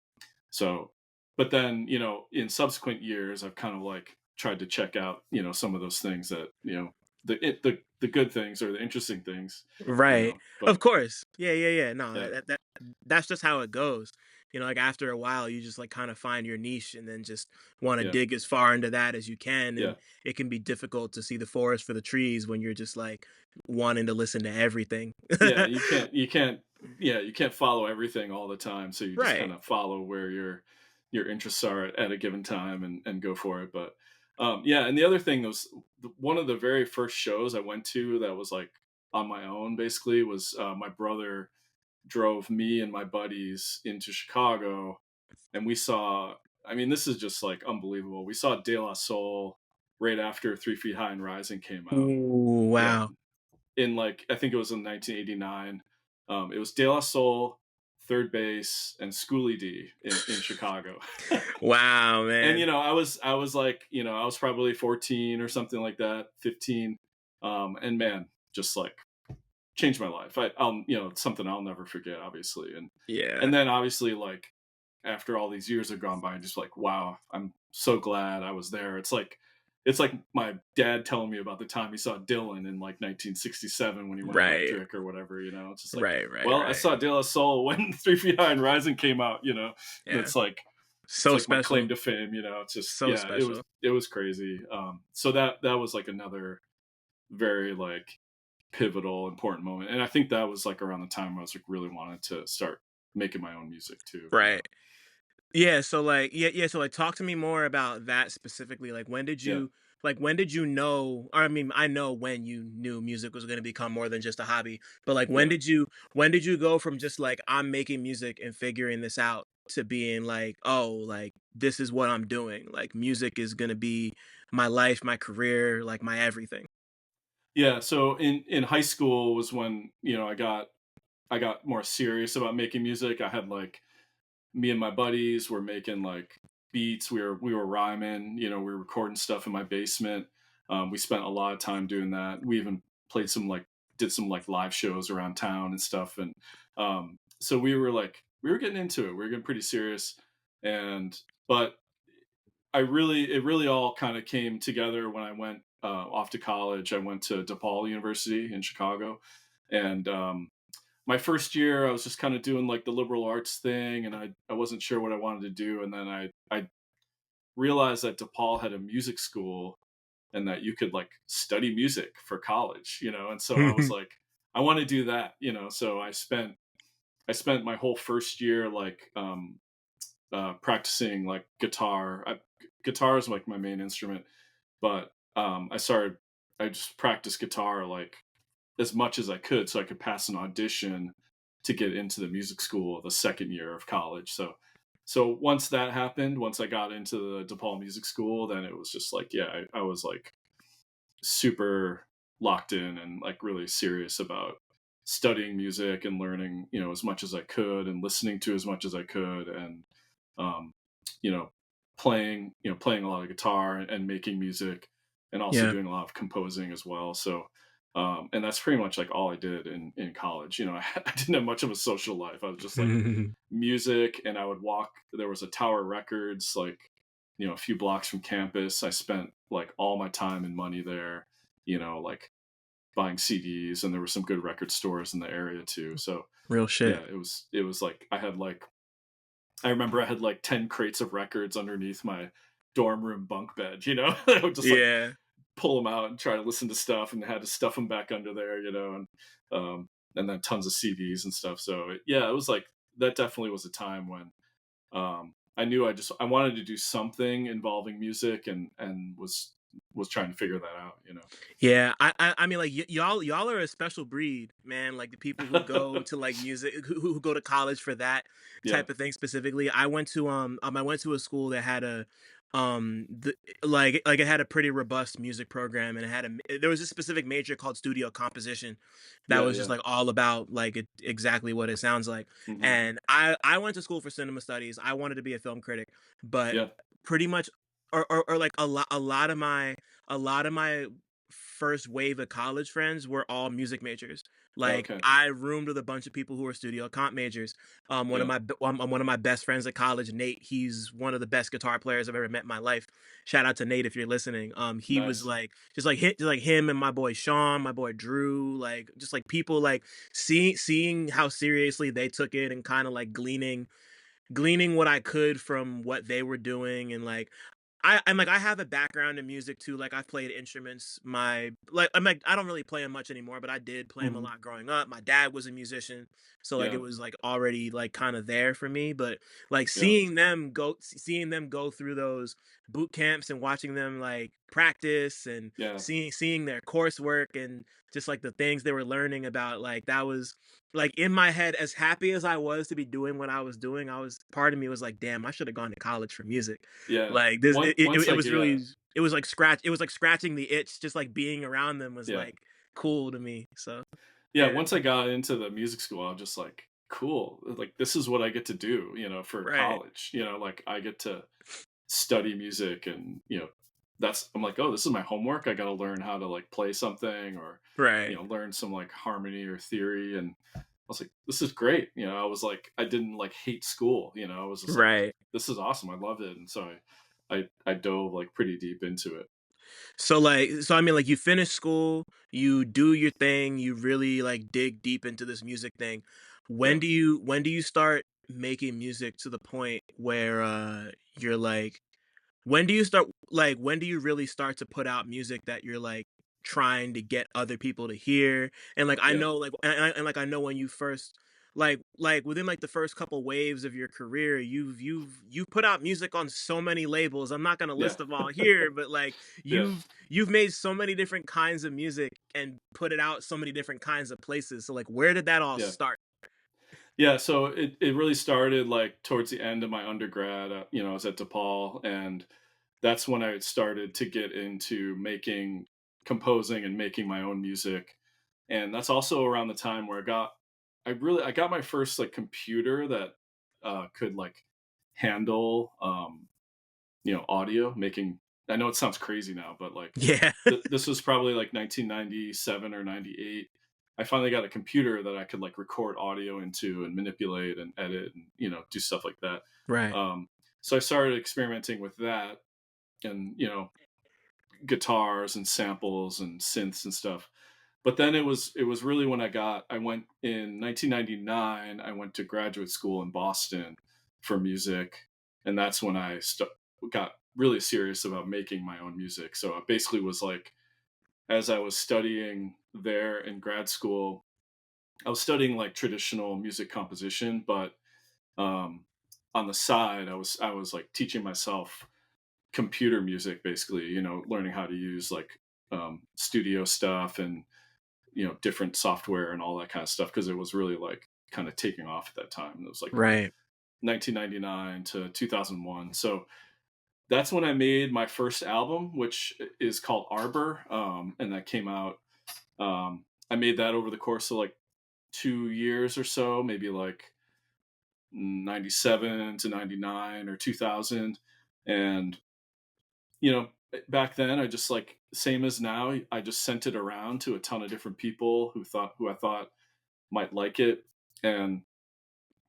so, but then, in subsequent years, I've kind of like tried to check out, some of those things that, the good things or the interesting things, Right. but Of course. Yeah. No, yeah, that's just how it goes. Like after a while, you just like kind of find your niche, and then just want to yeah, dig as far into that as you can. yeah. And it can be difficult to see the forest for the trees when you're just like wanting to listen to everything. Yeah, you can't follow everything all the time, so you just kind Right. of follow where your interests are at a given time, and go for it. But yeah, and the other thing was, one of the very first shows I went to that was like on my own basically was my brother drove me and my buddies into Chicago, and we saw. I mean, this is just like unbelievable. We saw De La Soul right after 3 Feet High and Rising came out. Ooh, Yeah, wow. in like I think it was in 1989. It was De La Soul, Third Base, and Schoolie D in Chicago. Wow, And man. I was like, I was probably 14 or something like that, 15. And man, just like changed my life. I'll something I'll never forget, obviously. and Yeah. and then obviously, like, after all these years have gone by, I'm just like, wow, I'm so glad I was there. It's like my dad telling me about the time he saw Dylan in like 1967 when he went Right. electric or whatever. It's just like, Right, right, well, I right. saw De La Soul when 3 Feet High and Rising came out. Yeah. That's like it's So like my claim special. to fame. It's just, So yeah, it was special. it was crazy. So that was like another very like pivotal, important moment, and I think that was like around the time I was like really wanted to start making my own music too. Right. Yeah, so like yeah, so like talk to me more about that specifically. Yeah, When did you know, or I mean, I know when you knew music was going to become more than just a hobby, but like yeah. when did you go from just like I'm making music and figuring this out to being like, oh, like this is what I'm doing. Like music is going to be my life, my career, like my everything. Yeah, so in high school was when, I got more serious about making music. I had like me and my buddies were making like beats. We were rhyming. We were recording stuff in my basement. We spent a lot of time doing that. We even played some like did some like live shows around town and stuff. And so we were getting into it. We were getting pretty serious. And but it really all kind of came together when I went off to college. I went to DePaul University in Chicago, and my first year I was just kind of doing like the liberal arts thing, and I wasn't sure what I wanted to do, and then I realized that DePaul had a music school and that you could like study music for college, and so I was like, I want to do that, so I spent my whole first year like practicing like guitar. Guitar is like my main instrument, but I just practiced guitar like as much as I could so I could pass an audition to get into the music school the second year of college. So once that happened, once I got into the DePaul Music School, then it was just like, yeah, I was like super locked in and like really serious about studying music and learning, as much as I could and listening to as much as I could, and um, you know, playing a lot of guitar and making music, and also Yeah. doing a lot of composing as well. So, and that's pretty much like all I did in college. I didn't have much of a social life. I was just like music, and I would walk. There was a Tower Records like, a few blocks from campus. I spent like all my time and money there. Like buying CDs, and there were some good record stores in the area too. So Real yeah, shit. it was like I remember I had like 10 crates of records underneath my dorm room bunk bed, I would just like Yeah. pull them out and try to listen to stuff, and had to stuff them back under there, and then tons of CDs and stuff. So yeah, it was like that definitely was a time when I knew I wanted to do something involving music, and was trying to figure that out. Yeah, I mean, like y'all are a special breed, man. Like the people who go to like music, who go to college for that Yeah. type of thing specifically. I went to a school that had a the like it had a pretty robust music program, and there was a specific major called studio composition that Yeah. was just Yeah. like all about like exactly what it sounds like. Hmm. And I went to school for cinema studies. I wanted to be a film critic, but Yeah. pretty much or like a lot of my first wave of college friends were all music majors. Like Okay. I roomed with a bunch of people who were studio comp majors. Yeah. One of my best friends at college, Nate. He's one of the best guitar players I've ever met in my life. Shout out to Nate if you're listening. He was Nice. like just like him and my boy Sean, my boy Drew, like just like people like seeing how seriously they took it and kind of like gleaning what I could from what they were doing. And like I'm like I have a background in music too. Like I've played instruments. I'm like I don't really play them much anymore, but I did play them a Hmm. lot growing up. My dad was a musician, so like it Yeah. was like already like kind of there for me. But like Yeah. seeing them go through those boot camps and watching them like practice and Yeah. seeing their coursework and just like the things they were learning about, like that was like in my head, as happy as I was to be doing what I was doing, I was part of me was like, damn, I should have gone to college for music. Yeah. Like this, Once it I was get yeah. really, it was like scratching the itch, just like being around them was Yeah. like cool to me. So Yeah, yeah, once I got into the music school, I was just like, cool. Like this is what I get to do, for right, college. Like I get to study music and, that's I'm like, oh, this is my homework. I got to learn how to like play something or, right, learn some like harmony or theory and I was like, this is great. I was like I didn't like hate school, I was just like right. this is awesome. I loved it. And so I dove like pretty deep into it. So like, so I mean, like you finish school, you do your thing, you really like dig deep into this music thing. Yeah. When do you start making music to the point where you're like, when do you start like when do you really start to put out music that you're like trying to get other people to hear? And like I Yeah. know like and like I know when you first like within like the first couple waves of your career, you've put out music on so many labels. I'm not gonna Yeah. list them all here, but like Yeah. you've made so many different kinds of music and put it out so many different kinds of places. So like where did that all Yeah. start? Yeah, so it really started like towards the end of my undergrad. I was at DePaul, and that's when I started to get into composing, and making my own music. And that's also around the time where I got my first like computer that could like handle audio making. I know it sounds crazy now, but like Yeah. this was probably like 1997 or 98. I finally got a computer that I could like record audio into and manipulate and edit and do stuff like that. Right. Um, so I started experimenting with that and guitars and samples and synths and stuff. But then it was really when I went in 1999. I went to graduate school in Boston for music, and that's when got really serious about making my own music. So it basically was like as I was studying there in grad school, I was studying like traditional music composition, but um, on the side, I was like teaching myself computer music, basically. Learning how to use like studio stuff and different software and all that kind of stuff because it was really like kind of taking off at that time. It was like Right. 1999 to 2001. So that's when I made my first album, which is called Arbor, and that came out. I made that over the course of like 2 years or so, maybe like 97 to 99 or 2000. And, back then I just like, same as now, I just sent it around to a ton of different people who I thought might like it. And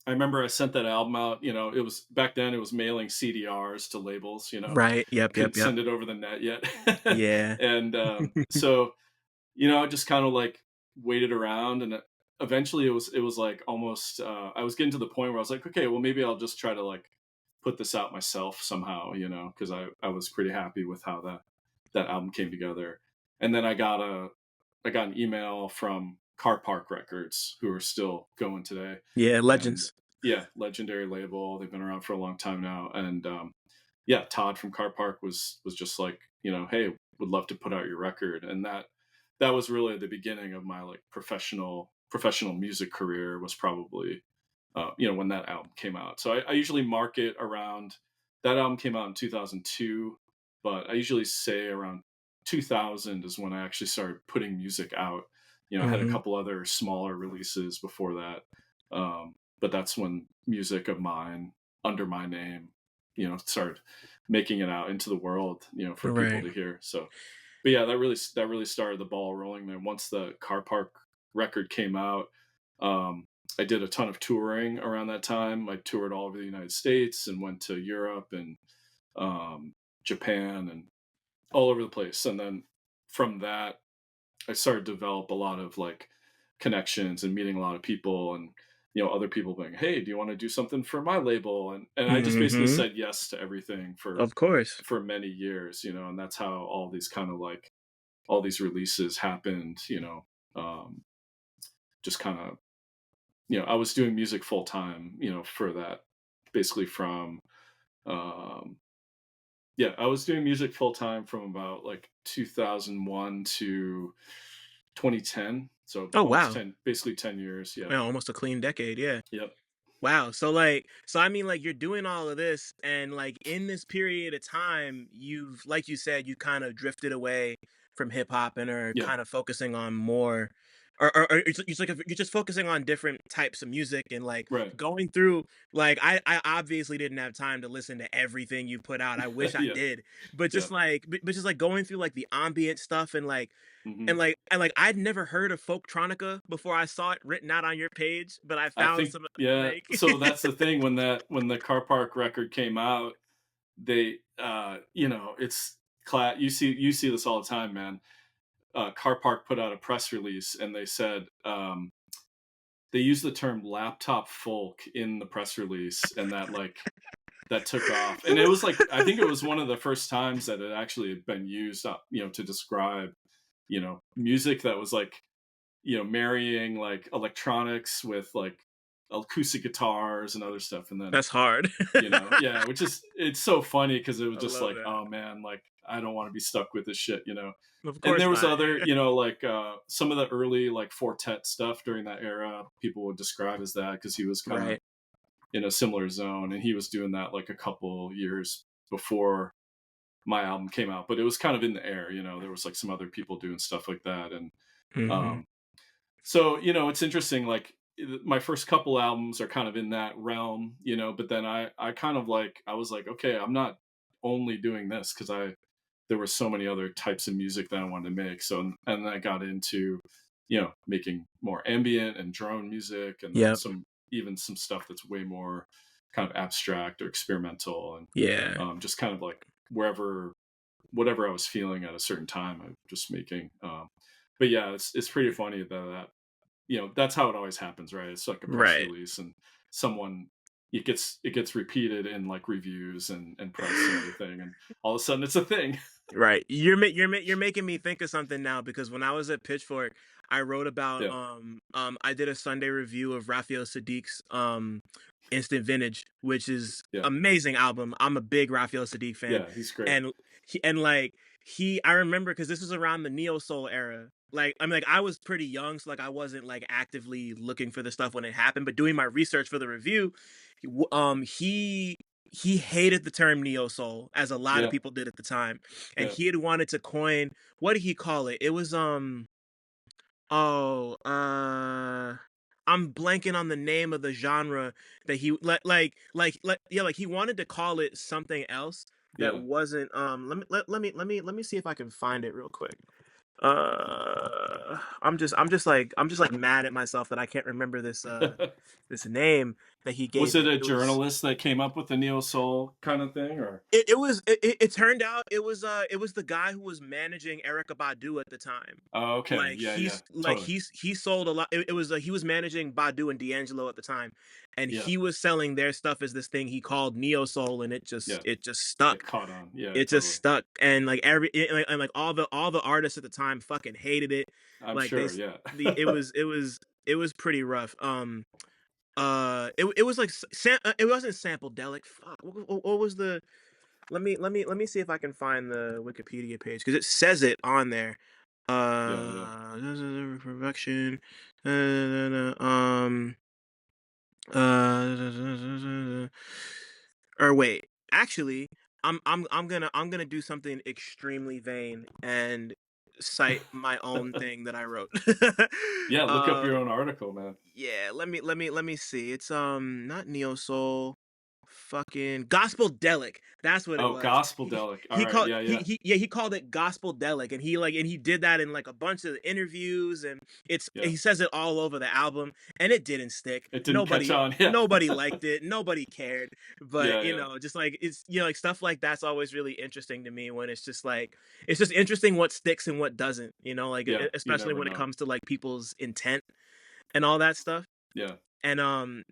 I remember I sent that album out, it was back then it was mailing CDRs to labels, Right. Yep, yep, couldn't yep. send it over the net yet. Yeah. And so I just kind of like waited around and eventually it was like almost I was getting to the point where I was like, okay, well maybe I'll just try to like put this out myself somehow, because I was pretty happy with how that album came together. And then I got an email from Car Park Records, who are still going today. Yeah, And legends. yeah, legendary label. They've been around for a long time now. And yeah, Todd from Car Park was just like, hey, would love to put out your record. And that was really the beginning of my like professional music career. Was probably when that album came out. So I usually mark it around, that album came out in 2002, but I usually say around 2000 is when I actually started putting music out. I had a Mhm. couple other smaller releases before that, but that's when music of mine under my name, started making it out into the world, for people Right. to hear. So, but yeah, that really started the ball rolling. Then once the Car Park record came out, um, I did a ton of touring around that time. I toured all over the United States and went to Europe and Japan and all over the place. And then from that, I started to develop a lot of like connections and meeting a lot of people and other people being, hey, do you want to do something for my label? And I just basically Mhm. said yes to everything for Of course. many years, and that's how all these releases happened, just kind of, I was doing music full time, for that, basically from um Yeah, I was doing music full time from about like 2001 to 2010. So Oh almost wow. 10, basically 10 years. Yeah. Yeah, almost a clean decade, yeah. Yep. Wow. So I mean, like, you're doing all of this, and like in this period of time, you've, like you said, you kind of drifted away from hip hop and are Yeah. kind of focusing on more, or it's like you're just focusing on different types of music and like Right. going through. Like, I obviously didn't have time to listen to everything you put out. I wish I Yeah. did, but Yeah. but just like going through like the ambient stuff and like Hmm. I'd never heard of Folktronica before I saw it written out on your page, but I I found think, some yeah. like So that's the thing when the Car Park record came out, they, it's you see this all the time, man. Car Park put out a press release and they said, they used the term laptop folk in the press release, and that took off. And it was like, I think it was one of the first times that it actually had been used, to describe, music that was like, marrying like electronics with like acoustic guitars and other stuff. And then, That's hard. yeah, which is, it's so funny because it was I just love like, that. oh man, like I don't want to be stuck with this shit. Of And course there was not. other, like some of the early like Fortet stuff during that era, people would describe as that because he was kind of Right. in a similar zone, and he was doing that like a couple years before my album came out. But it was kind of in the air, there was like some other people doing stuff like that. And Mhm. um so, it's interesting, like my first couple albums are kind of in that realm, but then I kind of like, I was like, okay, I'm not only doing this because there were so many other types of music that I wanted to make. So, and then I got into, making more ambient and drone music, and then Yep. even some stuff that's way more kind of abstract or experimental, and Yeah. just kind of like whatever I was feeling at a certain time, I'm just making. But yeah, it's pretty funny that's how it always happens, right? It's like a press Right. release, and someone it gets repeated in like reviews and press and everything, and all of a sudden it's a thing. Right. You're making me think of something now because when I was at Pitchfork, I wrote about Yeah, I did a Sunday review of Raphael Sadiq's Instant Vintage, which is yeah, amazing album. I'm a big Raphael Sadiq fan. yeah. He's great. And like I remember because this was around the neo soul era. Like, I mean, like, I was pretty young, so like I wasn't like actively looking for the stuff when it happened, but doing my research for the review, he hated the term neo soul, as a lot of Yeah, people did at the time, and yeah, he had wanted to coin, what did he call it? It was oh I'm blanking on the name of the genre that he yeah, like he wanted to call it something else that yeah. wasn't let me see if I can find it real quick. I'm just like mad at myself that I can't remember this name that he Was gave it it. a It was journalist that came up with the neo soul kind of thing, or? it turned out it was the guy who was managing Erica Badu at the time. Oh, okay, yeah, yeah, totally. He sold a lot. It was he was managing Badu and D'Angelo at the time, and Yeah, he was selling their stuff as this thing he called neo soul, and yeah. it just It stuck. caught on. Yeah, It just totally. stuck, and like and like all the artists at the time fucking hated it. I'm Like sure. Yeah. it was pretty rough. It was like it wasn't sample-delic. Fuck. What was the let me see if I can find the Wikipedia page because it says it on there. Yeah, yeah. Production. Or wait, actually, I'm gonna do something extremely vain and cite my own thing that I wrote. Yeah, look up uh, your own article, man. yeah, let me see. It's not neo soul, fucking gospel delic. That's what it Oh, was. gospel-delic. All right. Yeah, yeah, He called it gospel delic, and he did that in like a bunch of interviews, and yeah. he says it all over the album, and it didn't stick. It didn't catch on. Yeah. Nobody liked it. Nobody cared. But Yeah, yeah, just like it's like stuff like that's always really interesting to me when it's just interesting what sticks and what doesn't. Like yeah. You especially never when it know. comes to like people's intent and all that stuff. Yeah, And and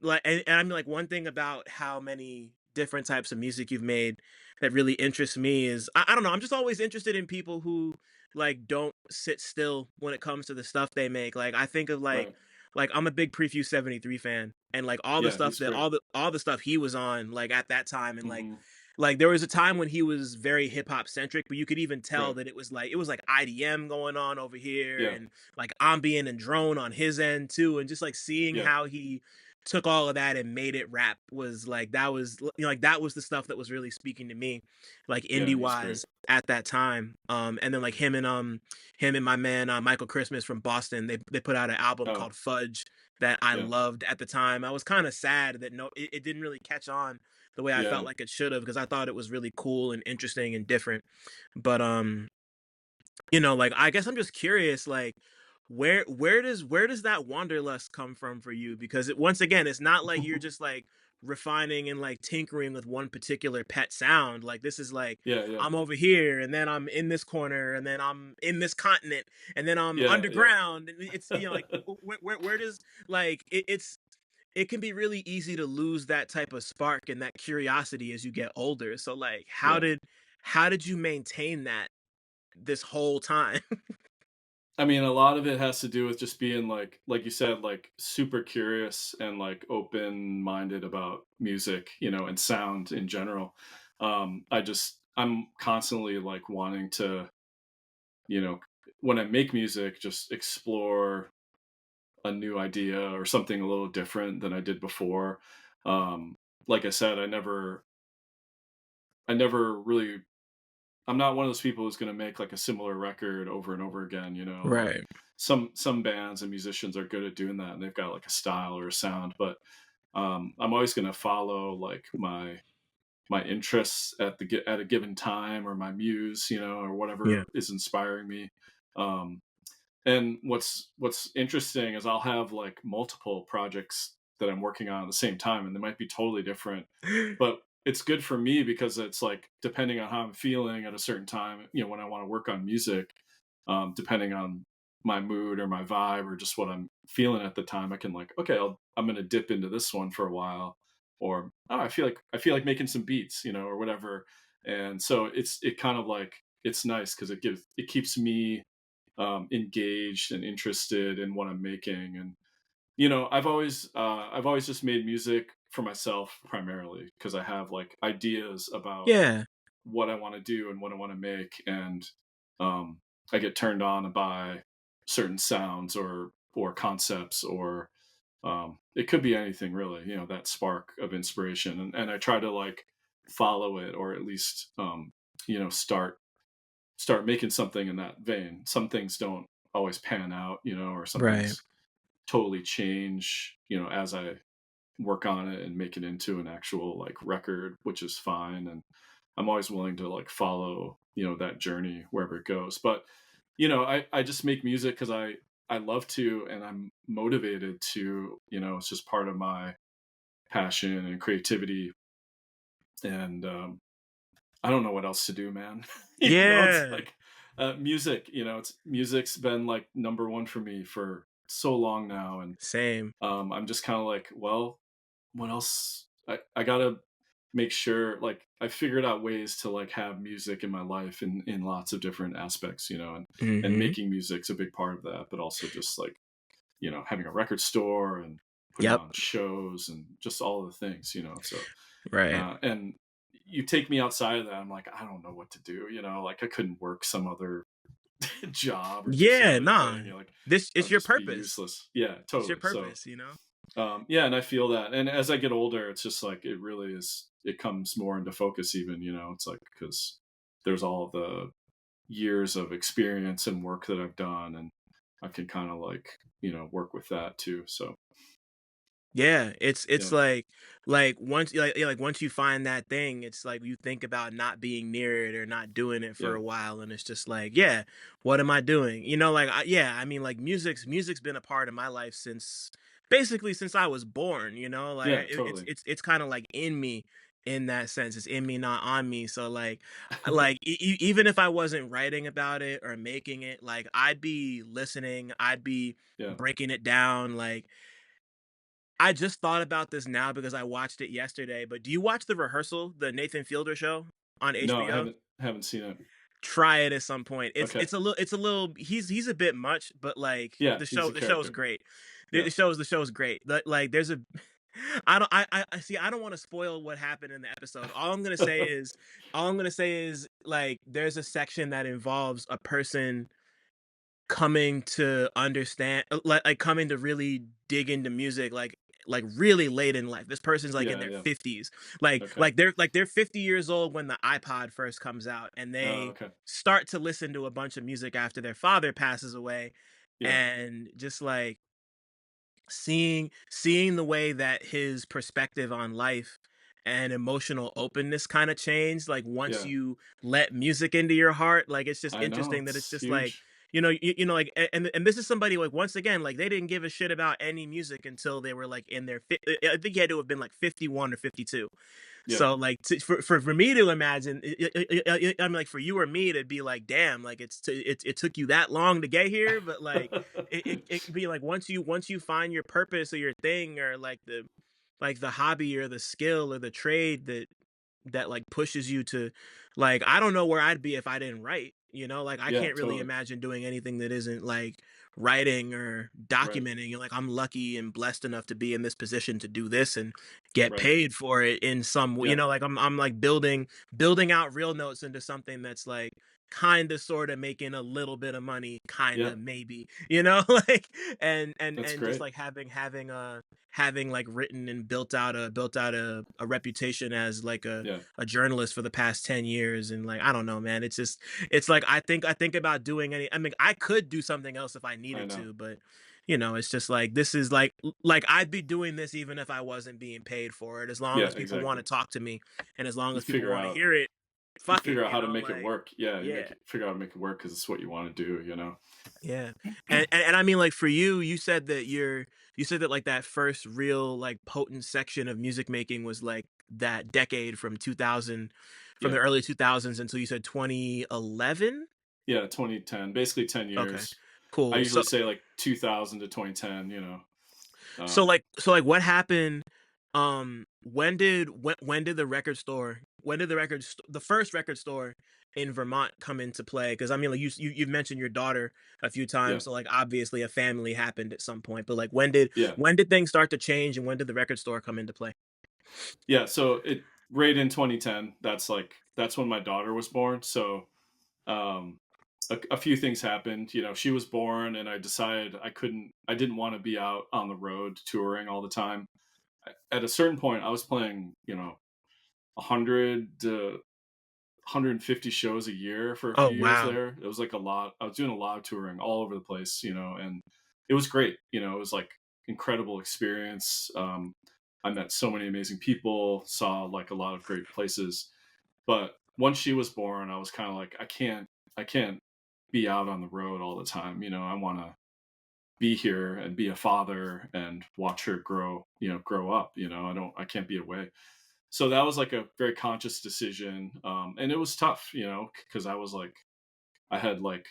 I mean, like, one thing about how many different types of music you've made that really interests me is I don't know, I'm just always interested in people who like don't sit still when it comes to the stuff they make. Like, I think of right. like I'm a big Prefuse 73 fan, and like all the Yeah, stuff he's that great. all the stuff he was on like at that time, and Mhm. Like there was a time when he was very hip hop centric, but you could even tell Right. that it was like IDM going on over here Yeah. and like ambient and drone on his end too, and just like seeing Yeah. how he took all of that and made it rap was like that was like that was the stuff that was really speaking to me, like indie Yeah. He's great. wise at that time. And then like him and my man Michael Christmas from Boston, they put out an album Oh, called Fudge that I yeah. loved at the time. I was kind of sad that it didn't really catch on the way I felt Yeah. like it should have because I thought it was really cool and interesting and different. But like I guess I'm just curious, like where does that wanderlust come from for you? Because once again, it's not like you're just like refining and like tinkering with one particular pet sound. Like this is like Yeah. Yeah. I'm over here and then I'm in this corner and then I'm in this continent and then I'm Yeah. Yeah. underground and it's like where does like it can be really easy to lose that type of spark and that curiosity as you get older. So like Yeah. how did you maintain that this whole time? I mean, a lot of it has to do with just being like you said, like super curious and like open minded about music, and sound in general. I'm constantly like wanting to, you know, when I make music, just explore a new idea or something a little different than I did before. Um, like I said, I never really I'm not one of those people who's gonna make, like, a similar record over and over again, like, Right. some bands and musicians are good at doing that, and they've got, like, a style or a sound, but, I'm always gonna follow, like, my interests at a given time or my muse, or Yeah. whatever is inspiring me. Um, and what's interesting is I'll have, like, multiple projects that I'm working on at the same time, and they might be totally different, but it's good for me because it's like depending on how I'm feeling at a certain time, when I want to work on music, depending on my mood or my vibe or just what I'm feeling at the time, I can like, okay, I'm going to dip into this one for a while, or oh, I feel like making some beats, or whatever. And so it kind of like it's nice because it keeps me engaged and interested in what I'm making. And I've always just made music for myself primarily because I have like ideas about Yeah. what I want to do and what I want to make, and um, I get turned on by certain sounds or concepts, or it could be anything really. That spark of inspiration, and I try to like follow it, or at least start making something in that vein. Some things don't always pan out, or some Right. things totally change, as I work on it and make it into an actual like record, which is fine. And I'm always willing to like follow, that journey wherever it goes. But, I just make music because I love to, and I'm motivated to, it's just part of my passion and creativity. And I don't know what else to do, man. It's Yeah. like music, music's been like number one for me for so long now. And Same. I'm just kind of like, well, what else? I gotta make sure, like, I figured out ways to like have music in my life in lots of different aspects, and Mhm. making music's a big part of that, but also just like, having a record store and putting Yep. on shows and just all of the things, so, Right. and you take me outside of that, I'm like, I don't know what to do, like I couldn't work some other job or do some Yeah, other nah. thing. You're like, This I'll it's your just be purpose. useless. Yeah, It's your totally. So, purpose. yeah, and I feel that. And as I get older, it's just like it really is. It comes more into focus. Even it's like because there's all the years of experience and work that I've done, and I can kind of like work with that too. So Yeah, it's yeah, like once like yeah, like once you find that thing, it's like you think about not being near it or not doing it for yeah, a while, and it's just like, yeah, what am I doing? Like yeah, I mean, like music's been a part of my life since basically since I was born. Like yeah, totally. it's kind of like in me in that sense. It's in me, not on me. So like even if I wasn't writing about it or making it, like I'd be listening, I'd be Yeah. breaking it down, like I just thought about this now because I watched it yesterday, but do you watch The Rehearsal, the Nathan Fielder show on No, I HBO? haven't seen it. Try it at some point. Okay. It's a little he's a bit much, but like Yeah, he's a the show's character. great. Yeah. The show's great. Like there's a I see. I don't want to spoil what happened in the episode. All I'm gonna say is like there's a section that involves a person coming to understand, like coming to really dig into music, like really late in life. This person's like in Yeah, their yeah. 50s, like Okay. like they're 50 years old when the iPod first comes out, and Oh, they okay. start to listen to a bunch of music after their father passes away, Yeah, and just like seeing the way that his perspective on life and emotional openness kind of changed like once yeah. you let music into your heart. Like it's just I know, interesting that it's it's just like huge. like and this is somebody like once again like they didn't give a shit about any music until they were like in their I think he had to have been like 51 or 52. Yeah. So like for me to imagine, I mean, like for you or me to be like, damn, like it took you that long to get here, but like it could be like once you find your purpose or your thing or like the hobby or the skill or the trade that like pushes you to like I don't know where I'd be if I didn't write, like I Yeah, can't really totally. imagine doing anything that isn't like writing or Right, documenting. Like I'm lucky and blessed enough to be in this position to do this and get right. paid for it in some way. Yeah, Like I'm like building out real notes into something that's like kind of sort of making a little bit of money, kind yeah. of maybe, like That's and just great. like having like written and built out a reputation as like Yeah, a journalist for the past 10 years. And like I don't know, man, it's like I think about doing any I mean I could do something else if I I needed know. to, but it's just like this is like I'd be doing this even if I wasn't being paid for it, as long Yeah, as people want exactly. to talk to me and as long You as people figure want to out hear it. you Fuck it, figure out how to make it like work. Yeah, you yeah. make it figure out how to make it work because it's what you wanna do, you know? Yeah. And I mean like for you, you said that like that first real like potent section of music making was like that decade from 2000, from Yeah. the early 2000s until you said 2011? Yeah, 2010, basically 10 Okay. years. I Cool. usually say, like, 2000 to 2010, So um like what happened, when did the first record store in Vermont come into play? Because I mean like you've mentioned your daughter a few yeah, times, so like obviously a family happened at some point, but like yeah. when did things start to change and when did the record store come into play? Yeah, so it right in 2010, that's when my daughter was born, so, um, a few things happened, she was born and I decided I didn't wanna be out on the road touring all the time. At a certain point, I was playing, 100 to 150 shows a year for a Oh few years wow. there. It was like a lot. I was doing a lot of touring all over the place, and it was great. It was like incredible experience. I met so many amazing people, saw like a lot of great places. But once she was born, I was kind of like, I can't be out on the road all the time. I want to be here and be a father and watch her grow up. I can't be away. So that was like a very conscious decision, and it was tough, because I had like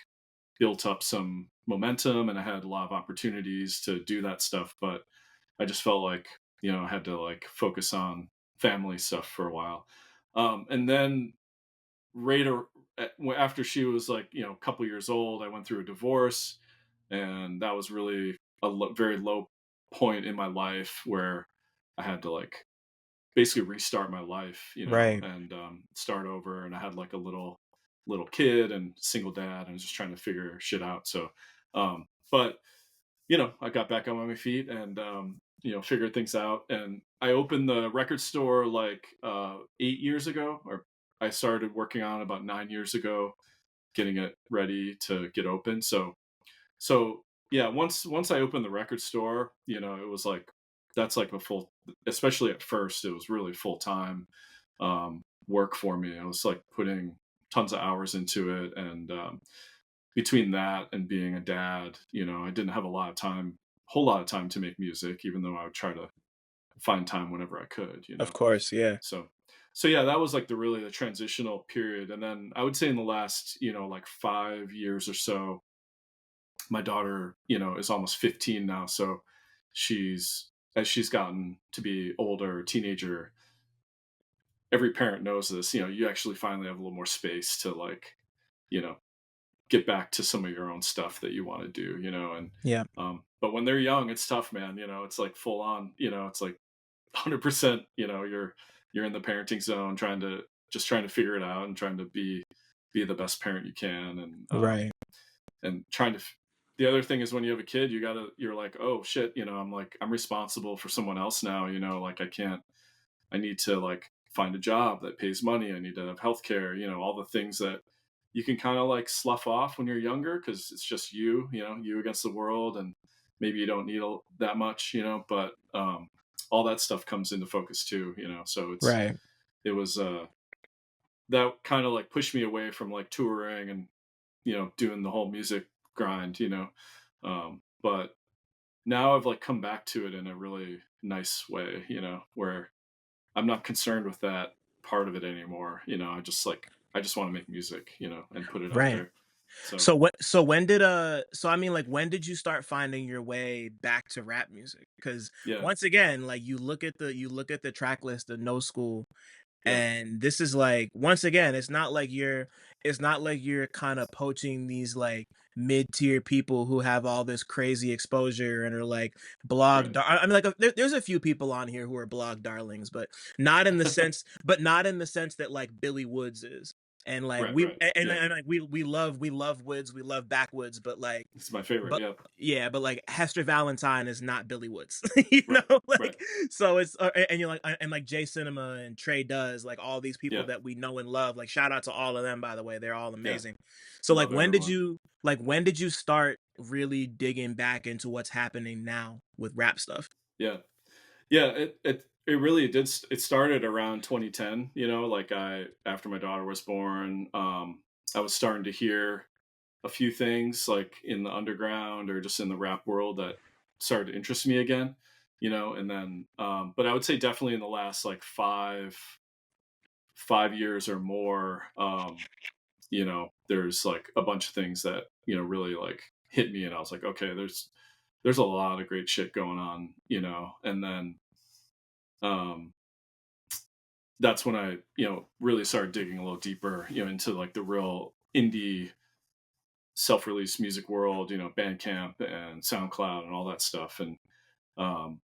built up some momentum and I had a lot of opportunities to do that stuff, but I just felt like I had to like focus on family stuff for a while, and then right after she was like a couple years old, I went through a divorce, and that was really very low point in my life where I had to like basically restart my life, Right. and start over. And I had like a little kid and single dad, and I was just trying to figure shit out. So, but I got back on my feet and figured things out. And I opened the record store like 8 years ago, or I started working on it about 9 years ago, getting it ready to get open. So yeah, once I opened the record store, it was like that's like a full, especially at first, it was really full time work for me. I was like putting tons of hours into it, and between that and being a dad, I didn't have whole lot of time to make music, even though I would try to find time whenever I could. Of course, yeah. So yeah, that was like the transitional period, and then I would say in the last like 5 years or so, my daughter, is almost 15 now. So as she's gotten to be older, teenager, every parent knows this, you actually finally have a little more space to like, you know, get back to some of your own stuff that you want to do, and, Yeah. but when they're young, it's tough, man. It's like full on, it's like 100%, you're in the parenting zone, trying to figure it out and trying to be the best parent you can. Right. And trying to the other thing is when you have a kid, you're like, oh shit, I'm responsible for someone else now, like I need to like find a job that pays money. I need to have healthcare, all the things that you can kind of like slough off when you're younger because it's just you against the world, and maybe you don't need that much, but all that stuff comes into focus too, so Right. it was that kind of like pushed me away from like touring and doing the whole music grind, but now I've like come back to it in a really nice way, where I'm not concerned with that part of it anymore. I just want to make music, and put it out Right. there. So So I mean, like, when did you start finding your way back to rap music? Because yeah, once again, like, you look at the track list of No School. yeah, And this is like, once again, it's not like you're kind of poaching these like mid-tier people who have all this crazy exposure and are like right. I mean, like, there's a few people on here who are blog darlings, but not in the sense that like Billy Woods is. And like Right, we right. Yeah, and like we love Woods, we love Backwoods, but like this is my favorite. but Yeah, yeah, but like Hester Valentine is not Billy Woods, you right, know, right. like, so it's and you're like, and like Jay Cinema and Trey Does, like all these people Yeah, that we know and love. Like, shout out to all of them, by the way, they're all yeah. amazing. So like, Love everyone. when did you start really digging back into what's happening now with rap stuff? Yeah, yeah. It really did. It started around 2010. Like after my daughter was born, I was starting to hear a few things like in the underground or just in the rap world that started to interest me again, and then but I would say definitely in the last like 5 years or more, there's like a bunch of things that really like hit me, and I was like, okay, there's a lot of great shit going on, and then um that's when I really started digging a little deeper, into like the real indie self-release music world, Bandcamp and SoundCloud and all that stuff. And um,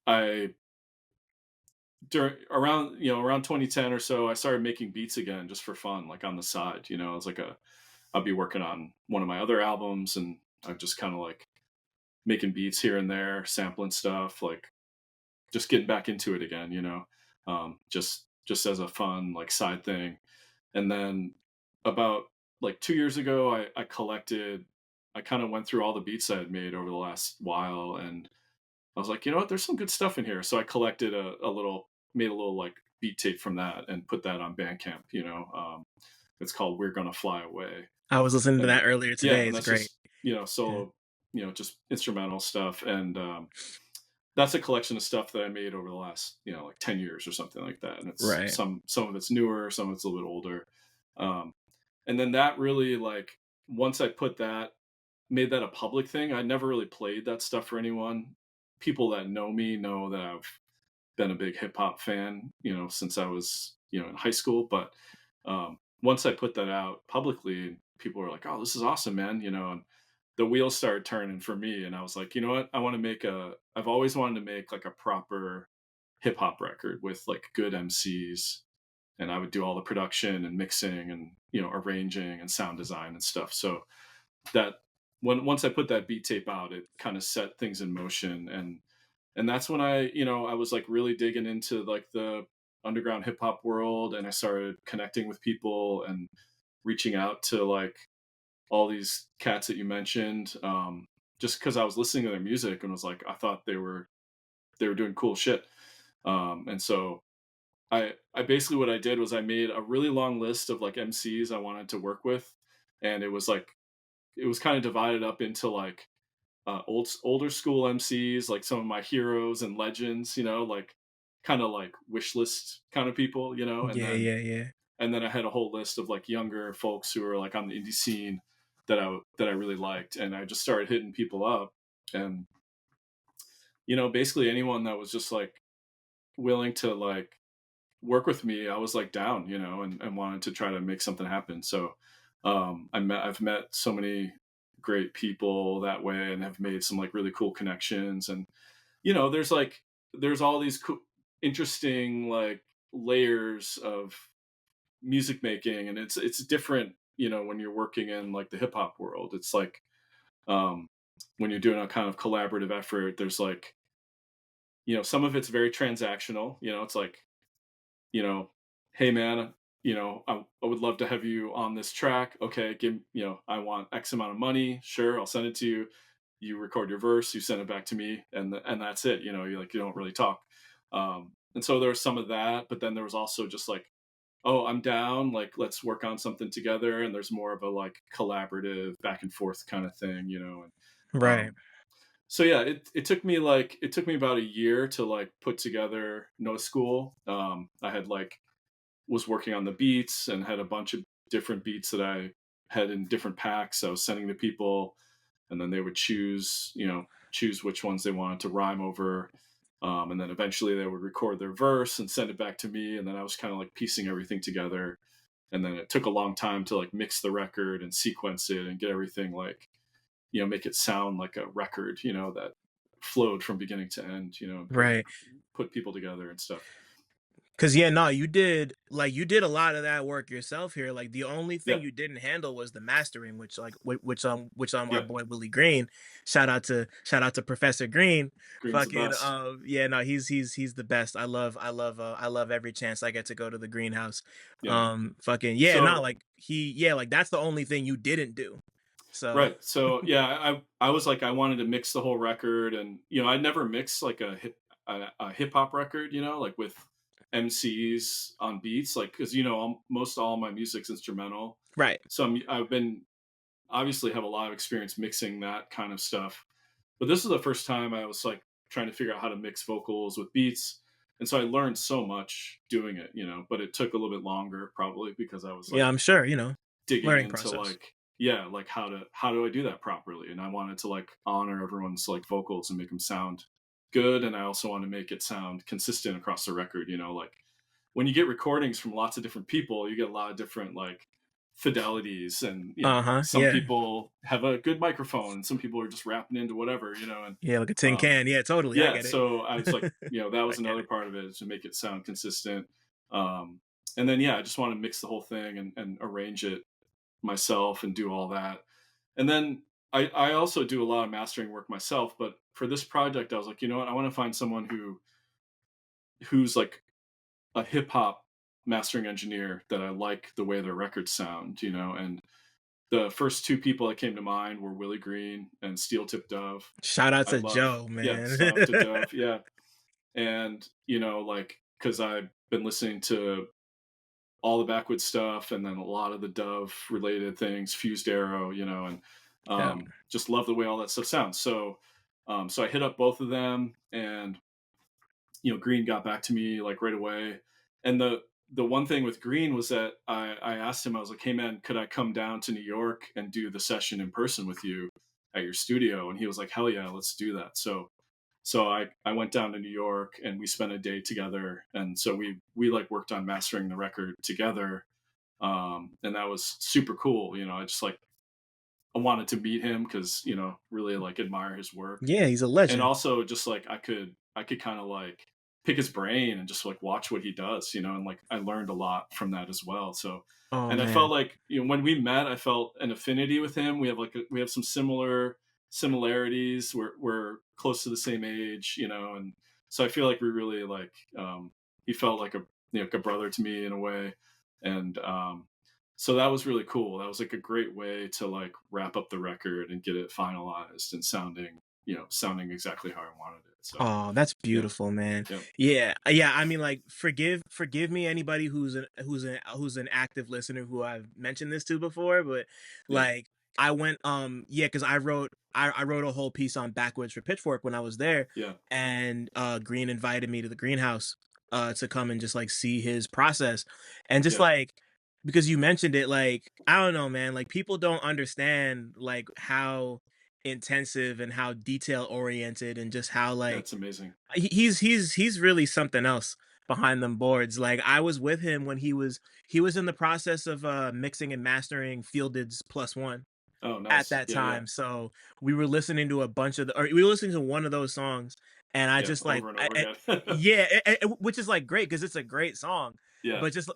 I during around 2010 or so, I started making beats again just for fun, like on the side. I was like I'll be working on one of my other albums, and I'm just kind of like making beats here and there, sampling stuff, like just getting back into it again. Just as a fun like side thing. And then about like 2 years ago, I kind of went through all the beats I had made over the last while, and I was like, you know what, there's some good stuff in here. So I collected made a little like beat tape from that and put that on Bandcamp. It's called "We're Gonna Fly Away," I was listening to and that earlier yeah, today. and It's that's great. just Yeah. solo, just instrumental stuff, and that's a collection of stuff that I made over the last like 10 years or something like that. And it's Right. some of it's newer, some of it's a little bit older. Um, and then that really like once I made that a public thing, I never really played that stuff for anyone. People that know me know that I've been a big hip hop fan, since I was, in high school. But once I put that out publicly, people were like, "Oh, this is awesome, man!" And the wheels started turning for me, and I was like, you know what? I've always wanted to make like a proper hip hop record with like good MCs, and I would do all the production and mixing and arranging and sound design and stuff. So that once I put that beat tape out, it kind of set things in motion, and that's when I was like really digging into like the underground hip hop world, and I started connecting with people and reaching out to like all these cats that you mentioned, just because I was listening to their music and was like, I thought they were doing cool shit, and so I basically what I did was I made a really long list of like MCs I wanted to work with, and it was kind of divided up into like older school MCs, like some of my heroes and legends, like kind of like wish list kind of people, Yeah, yeah, yeah. and then I had a whole list of like younger folks who were like on the indie scene that I really liked, and I just started hitting people up, and basically anyone that was just like willing to like work with me, I was like down, and wanted to try to make something happen. So I've met so many great people that way, and have made some like really cool connections, and there's all these interesting like layers of music making, and it's different, when you're working in like the hip hop world. It's like, um, when you're doing a kind of collaborative effort, there's like, some of it's very transactional. It's like, you know, hey man, I would love to have you on this track. Okay, I want X amount of money. Sure, I'll send it to you. You record your verse, you send it back to me, and that's it. You don't really talk. And so there was some of that, but then there was also just like, oh, I'm down. Like, let's work on something together. And there's more of a like collaborative back and forth kind of thing, And Right. so yeah, it took me about a year to like put together No School. I had like was working on the beats and had a bunch of different beats that I had in different packs. I was sending to people, and then they would choose which ones they wanted to rhyme over. And then eventually they would record their verse and send it back to me. And then I was kind of like piecing everything together. And then it took a long time to like mix the record and sequence it and get everything like, make it sound like a record, that flowed from beginning to end, and Right. put people together and stuff. Cause yeah, no, you did a lot of that work yourself here. Like the only thing Yeah. you didn't handle was the mastering, which our Yeah. boy Willie Green, shout out to Professor Green. Green's the Fucking best. yeah, no, he's the best. I love every chance I get to go to the greenhouse. Yeah. Fucking yeah, no, So, like like that's the only thing you didn't do. So right. So yeah, I was like, I wanted to mix the whole record, and I never mixed like a hip hop record, like with MCs on beats, like because most all my music's instrumental. right. So I've been obviously have a lot of experience mixing that kind of stuff, but this is the first time I was like trying to figure out how to mix vocals with beats, and so I learned so much doing it, but it took a little bit longer probably because I was Yeah, like I'm sure, digging learning into process. like, yeah, like how do I do that properly, and I wanted to like honor everyone's like vocals and make them sound good, and I also want to make it sound consistent across the record, like when you get recordings from lots of different people, you get a lot of different like fidelities, and Uh-huh. some Yeah. people have a good microphone and some people are just rapping into whatever, and Yeah, like a tin um can. Yeah, totally. I yeah, get it. so I was like, that I was get another it. part of it, is to make it sound consistent. um and then yeah, I just want to mix the whole thing and arrange it myself and do all that. And then I also do a lot of mastering work myself, but for this project, I was like, you know what, I want to find someone who's like a hip hop mastering engineer that I like the way their records sound, and the first two people that came to mind were Willie Green and Steel Tip Dove. Shout out I to love, Joe, yeah, man. shout out to Dove, yeah. And like, because I've been listening to all the Backwoods stuff, and then a lot of the Dove related things, Fused Arrow, and Yeah. just love the way all that stuff sounds. So I hit up both of them, and Green got back to me like right away. And the one thing with Green was that I asked him, I was like, hey man, could I come down to New York and do the session in person with you at your studio? And he was like, hell yeah, let's do that. So I went down to New York and we spent a day together. And so we like worked on mastering the record together. And that was super cool. I just like, I wanted to meet him because, really like admire his work. Yeah, he's a And legend. also just like I could kind of like pick his brain and just like watch what he does, and like I learned a lot from that as well. So, Oh and I felt man. like, when we met, I felt an affinity with him. We have some similarities. We're close to the same age, and so I feel like we really like, he felt like a brother to me in a way. And so that was really cool. That was like a great way to like wrap up the record and get it finalized and sounding exactly how I wanted it. So Oh, that's yeah, beautiful, man. yeah, Yeah, yeah. I mean, like, forgive me, anybody who's an active listener who I've mentioned this to before, but yeah, like, I went, yeah, because I wrote a whole piece on Backwoods for Pitchfork when I was there, yeah, and Green invited me to the greenhouse, to come and just like see his process, and just yeah. like because you mentioned it, like I don't know, man, like people don't understand like how intensive and how detail oriented and just how like That's amazing. he's really something else behind them boards. Like I was with him when he was in the process of mixing and mastering Fielded's Plus One. Oh, at nice. that Yeah, yeah, time. So we were listening to a bunch of we were listening to one of those songs, and I yeah. just like, Over and over again. yeah, which is like great because it's a great song. Yeah, But just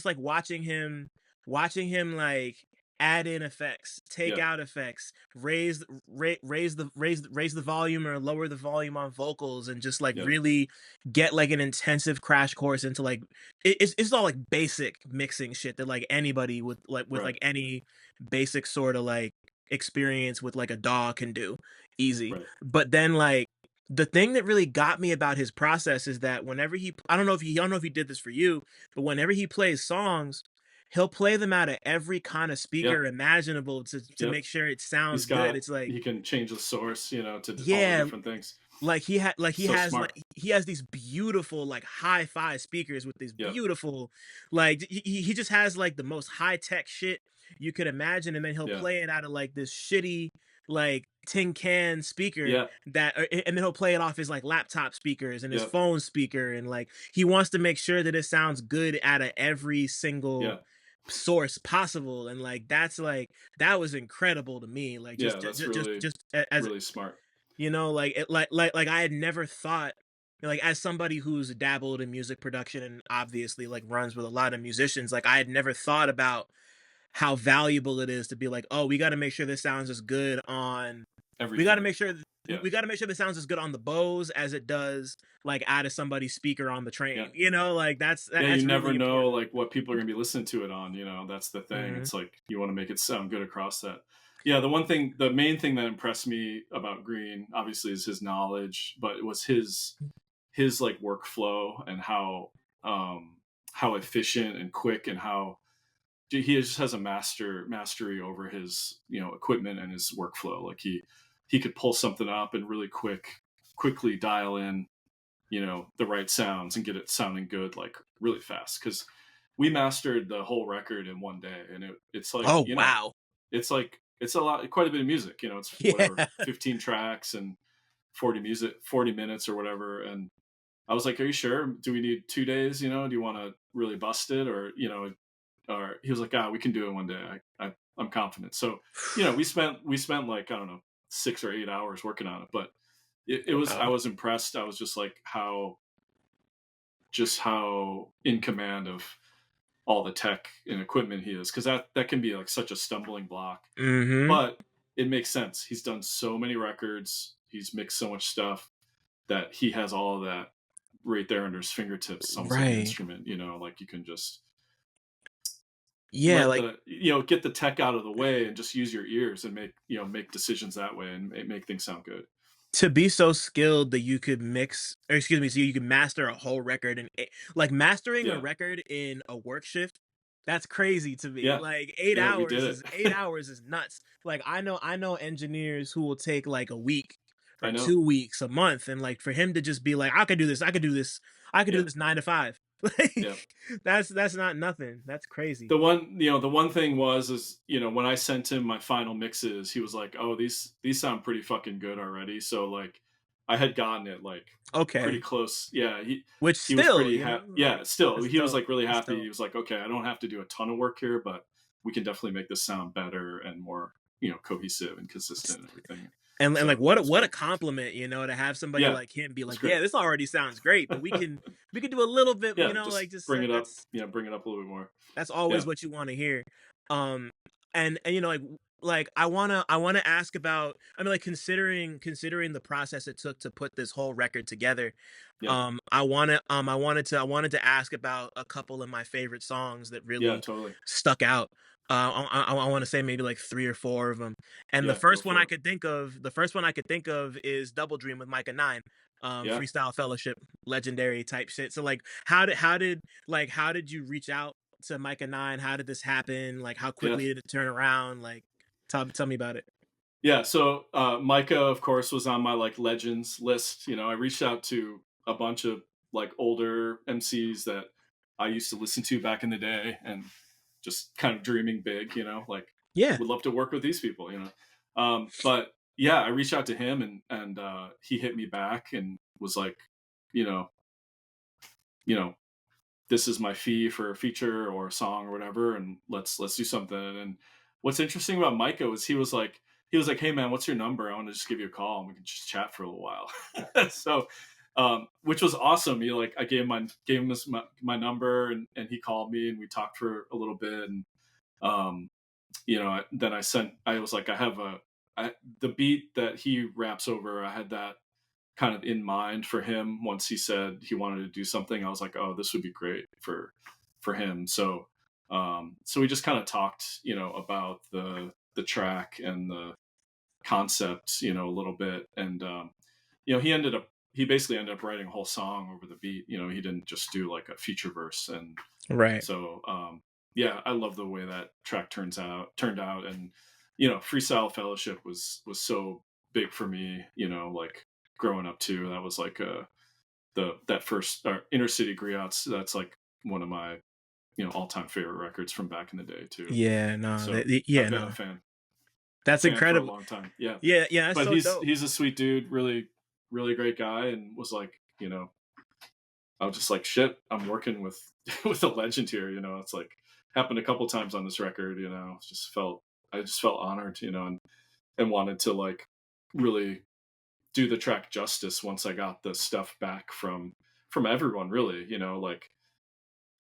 like watching him like add in effects, take yeah, out effects, raise the volume or lower the volume on vocals, and just like yeah. really get like an intensive crash course into like it's all like basic mixing shit that like anybody with Right, like any basic sort of like experience with like a DAW can do easy. right. But then like the thing that really got me about his process is that I don't know if he did this for you, but whenever he plays songs, he'll play them out of every kind of Yeah, speaker imaginable to yep. make sure it sounds He's good. got It's like, he can change the source, to all the yeah, different things. So like smart. he has these beautiful like hi-fi speakers with these Yep, beautiful like he just has like the most high-tech shit you could imagine, and then he'll yeah, play it out of like this shitty like tin can speaker yeah, and then he'll play it off his like laptop speakers and his yep, phone speaker, and like he wants to make sure that it sounds good out of every single yeah, source possible, and like that was incredible to me, like yeah. That's really, as really smart. like I had never thought, like as somebody who's dabbled in music production and obviously like runs with a lot of musicians, like I had never thought about how valuable it is to be like, oh, we got to make sure this sounds as good on we got to Everything. make sure Yeah, we got to make sure this sounds as good on the Bose as it does like out of somebody's speaker on the yeah. train, like Yeah, you that's never really know important. like what people are gonna be listening to it on, that's the thing. Hmm. It's like you want to make it sound good across that. Yeah, the main thing that impressed me about Green, obviously, is his knowledge, but it was his like workflow and how efficient and quick and how he just has a mastery over his equipment and his workflow. Like he could pull something up and really quickly dial in the right sounds and get it sounding good like really fast because we mastered the whole record in one day and it's like Oh wow. it's a lot, quite a bit of music. It's Yeah. whatever, 15 tracks and 40 minutes or whatever. And I was like, are you sure, do we need 2 days? Do you want to really bust it? Or he was like, we can do it one day. I'm confident. So we spent like, I don't know, 6 or 8 hours working on it, but it was, I Wow. was impressed. I was just like, how in command of all the tech and equipment he is, because that can be like such a stumbling block. Hmm. But it makes sense. He's done so many records, he's mixed so much stuff that he has all of that right there under his fingertips. It's almost like an Right. instrument, like you can just Yeah, let like the get the tech out of the way and just use your ears and make decisions that way and make things sound good. to be so skilled that you could mix, or excuse me, so you can master a whole record and like mastering a Yeah, record in a work shift. That's crazy to me. yeah, Like yeah, we did eight it. hours is nuts. Like I know engineers who will take like a week I or know. 2 weeks, a month, and like for him to just be like, I could do this, I could do this, I could do Yeah, this 9 to 5. yeah. Like that's not nothing. That's crazy. The one thing was is when I sent him my final mixes, he was like, "Oh, these sound pretty fucking good already." So like, I had gotten it like pretty Okay. close. Yeah, Which he was still, pretty happy. Yeah, still that's he was dope. like really That's happy. dope. He was like, "Okay, I don't have to do a ton of work here, but we can definitely make this sound better and more cohesive and consistent and everything." And like So that was what a cool. compliment, to have somebody Yeah, like him be it's like, great. yeah, this already sounds great, but we can do a little bit, Yeah, like just just bring it up. that's Bring it up a little bit more. always Yeah, what you want to hear. Um, and like I wanna ask about, I mean, like considering the process it took to put this whole record together. yeah, I wanted to ask about a couple of my favorite songs that yeah, really totally. stuck out. I want to say maybe like 3 or 4 of them. And Yeah, go for it. the first one I could think of is Double Dream with Micah Nine, Yeah. Freestyle Fellowship, legendary type shit. So like, how did you reach out to Micah Nine? How did this happen? Like, how Yeah. quickly did it turn around? Like, tell me about it. Yeah, so Micah, of course, was on my like legends list. I reached out to a bunch of like older MCs that I used to listen to back in the day, and just kind of dreaming big. Like Yeah. would love to work with these people. But yeah, I reached out to him, and he hit me back and was like, you know, you know, this is my fee for a feature or a song or whatever, and let's do something. And what's interesting about Micah was he was like, "Hey man, what's your number? I want to just give you a call and we can just chat for a little while." So, which was awesome. I gave him my number, and he called me and we talked for a little bit. And um, then I was like, the beat that he raps over. I had that kind of in mind for him. Once he said he wanted to do something, I was like, oh, this would be great for him. So we just kind of talked, about the track and the concept, a little bit. And he basically ended up writing a whole song over the beat. He didn't just do like a feature verse. And Right. so yeah, I love the way that track turned out. And Freestyle Fellowship was so big for me, like growing up too. That was like that first Inner City Griots. That's like one of my all-time favorite records from back in the day too. Yeah, no, So yeah, I've been a no. fan That's for a incredible. long time. Yeah, Yeah, yeah, that's but so he's dope. he's a sweet dude, really really great guy, and was like, I was just like, shit, I'm working with with a legend here. It's like happened a couple times on this record. I just felt honored, and wanted to like really do the track justice once I got the stuff back from everyone. Really, like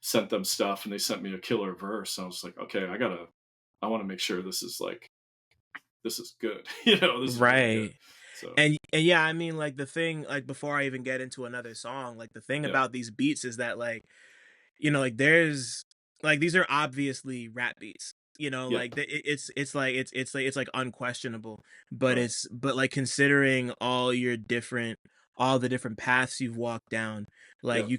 sent them stuff and they sent me a killer verse. I was like, okay, I want to make sure this is good. This is really good. Right. So And yeah, I mean, like, the thing, like, before I even get into another song, like, the thing yeah, about these beats is that, like, like, there's like, these are obviously rap beats, yeah, like, it's like unquestionable, but right, like, considering all the different paths you've walked down, like, yeah,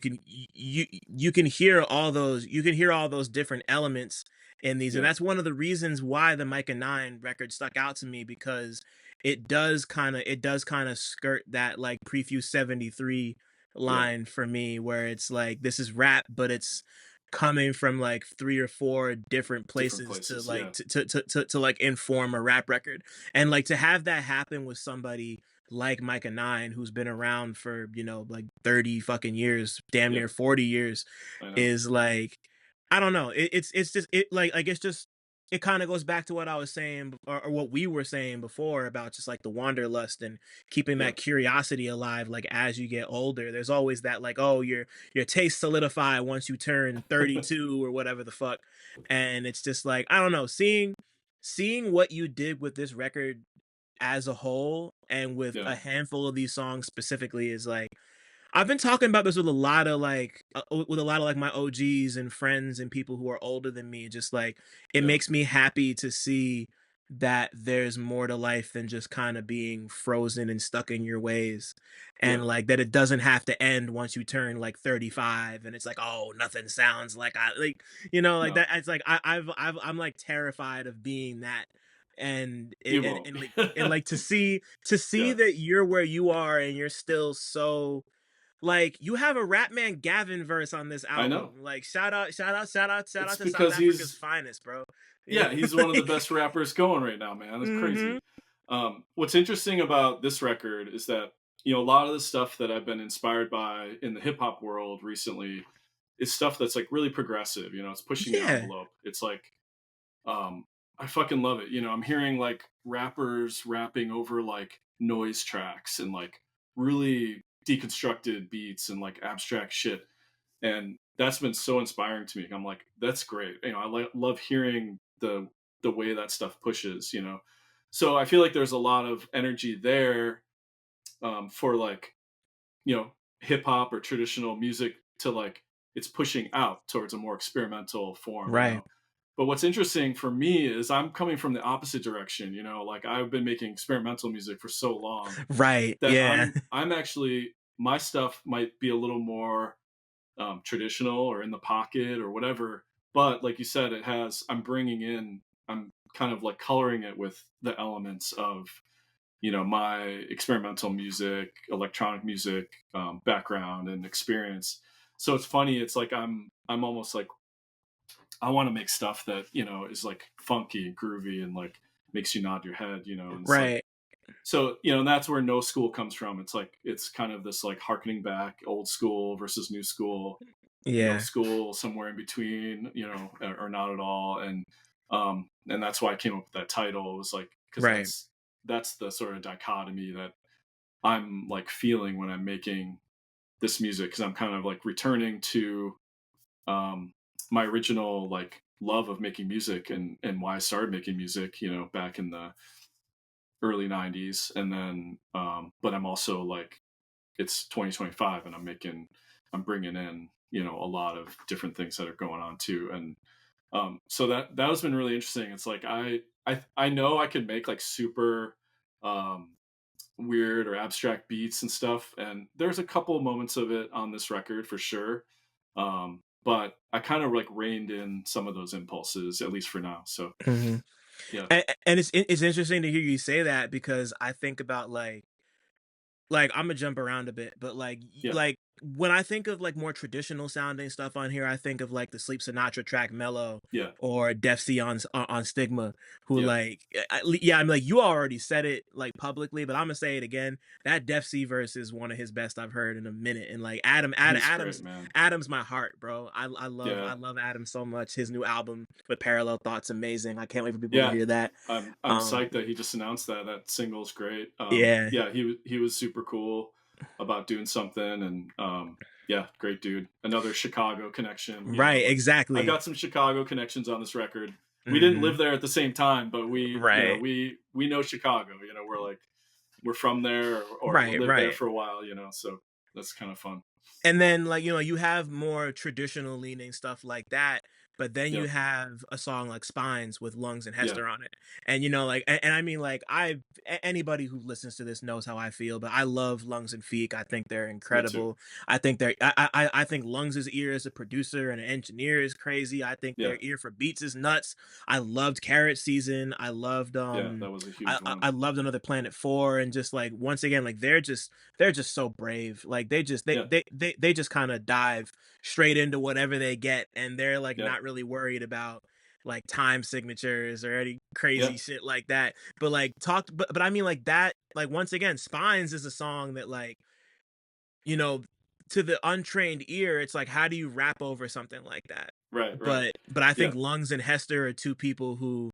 you can hear all those different elements in these, and yeah, that's one of the reasons why the Micah 9 record stuck out to me, because it does kind of skirt that, like, Prefuse 73 yeah, line for me, where it's like, this is rap, but it's coming from like three or four different different places to places. like Yeah, to like inform a rap record. And like, to have that happen with somebody like Micah 9, who's been around for, like 30 fucking years, damn yeah, near 40 years, I know. is like, I don't know. It's just it like it's just it kind of goes back to what I was saying, or what we were saying before, about just like the wanderlust and keeping Yeah, that curiosity alive. Like, as you get older, there's always that, like, oh, your taste solidify once you turn 32 or whatever the fuck. And it's just like, I don't know, seeing what you did with this record as a whole, and with yeah, a handful of these songs specifically, is like, I've been talking about this with a lot of like my OGs and friends and people who are older than me. Just like, it yeah, makes me happy to see that there's more to life than just kind of being frozen and stuck in your ways, yeah, and like that it doesn't have to end once you turn like 35 and it's like, oh, nothing sounds like I like, like no, that. It's like, I'm like terrified of being that. And you it, won't. and like to see Yeah, that you're where you are, and you're still so, like, you have a Rapman Gavin verse on this I know. album. Like, shout out, shout out, shout out, shout It's out to South because Africa's finest, bro. he's one of the best rappers going right now, man. That's Hmm. crazy. What's interesting about this record is that a lot of the stuff that I've been inspired by in the hip hop world recently is stuff that's like really progressive. It's pushing the Yeah. envelope. It's like um, I fucking love it. I'm hearing like rappers rapping over like noise tracks and like really deconstructed beats and like abstract shit, and that's been so inspiring to me. I'm like, that's great. Love hearing the way that stuff pushes. So I feel like there's a lot of energy there for like hip hop or traditional music to like it's pushing out towards a more experimental form. Right. But what's interesting for me is I'm coming from the opposite direction. Like I've been making experimental music for so long Right. that Yeah. I'm actually my stuff might be a little more traditional or in the pocket or whatever. But like you said, I'm kind of like coloring it with the elements of, my experimental music, electronic music background and experience. So it's funny. It's like I'm almost like I want to make stuff that is like funky and groovy and like makes you nod your head. And it's like Right. so and that's where no school comes from. It's like it's kind of this like harkening back, old school versus new school, no Yeah. school somewhere in between, or not at all. And And that's why I came up with that title. It was like, because Right. that's the sort of dichotomy that I'm like feeling when I'm making this music, because I'm kind of like returning to um, my original like love of making music, and why I started making music, back in the early '90s, and then but I'm also like, it's 2025, and I'm bringing in a lot of different things that are going on too, and so that has been really interesting. It's like I know I could make like super um, weird or abstract beats and stuff, and there's a couple of moments of it on this record for sure. But I kind of like reined in some of those impulses, at least for now. So Mhm. yeah, And it's interesting to hear you say that because I think about like, Imma jump around a bit, but, yeah, like, when I think of, like, more traditional sounding stuff on here, I think of, like, the Sleep Sinatra track "Mellow" yeah, or Def C on Stigma, who, yeah. like, yeah, I'm like, you already said it, like, publicly, but Imma say it again. That Def C verse is one of his best I've heard in a minute, and, like, He's great, man. Adam's my heart, bro. I Yeah, love Adam so much. His new album with Parallel Thoughts, amazing. I can't wait for people to yeah. hear that. I'm Um, psyched that he just announced that single's great. yeah. Yeah, he was super cool about doing something, and yeah, great dude. Another Chicago connection. Right, Like I've exactly. got some Chicago connections on this record. We didn't live Mhm. there at the same time, but Right. we know Chicago. We're from there, or we Right, lived there right. for a while. So that's kind of fun. And then, like, you have more traditional leaning stuff like that, but then you Yep. have a song like Spines with Lungs and Yeah. Hester on it. And, like, and I mean, like, anybody who listens to this knows how I feel, but I love Lungs and Feek. I think they're Me too. incredible. I think I think Lungs' ear as a producer and an engineer is crazy. I think Yeah. their ear for beats is nuts. I loved Carrot Season. Yeah. That was a I, huge I one. I loved Another Planet 4, and just like once again, like they're just so brave. Like Yeah. they just kind of dive straight into whatever they get, and they're like Yeah. not really worried about like time signatures or any Yeah. crazy shit like that. But like but I mean like that, like once again, Spines is a song that like, you know, to the untrained ear, it's like how do you rap over something like that? Right. Right. But I Yeah. think Lungs and Hester are two people who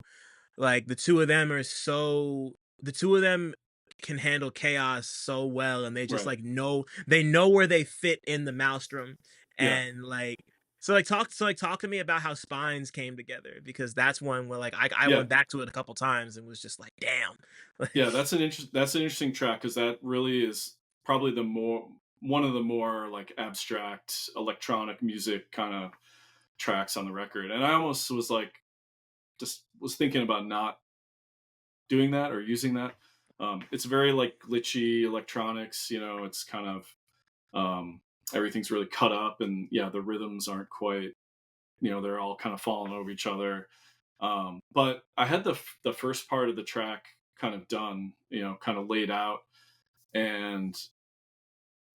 like the two of them can handle chaos so well, and they just Right. like know where they fit in the maelstrom. Yeah. And like talk to me about how Spines came together, because that's one where like I Yeah. went back to it a couple times and was just like, damn. Yeah, Like that's an interesting track, because that really is probably the more one of the more like abstract electronic music kind of tracks on the record. And I almost was like, just was thinking about not doing that or using that. It's very like glitchy electronics. It's kind of everything's really cut up, and yeah, the rhythms aren't quite. They're all kind of falling over each other. But I had the first part of the track kind of done, kind of laid out, and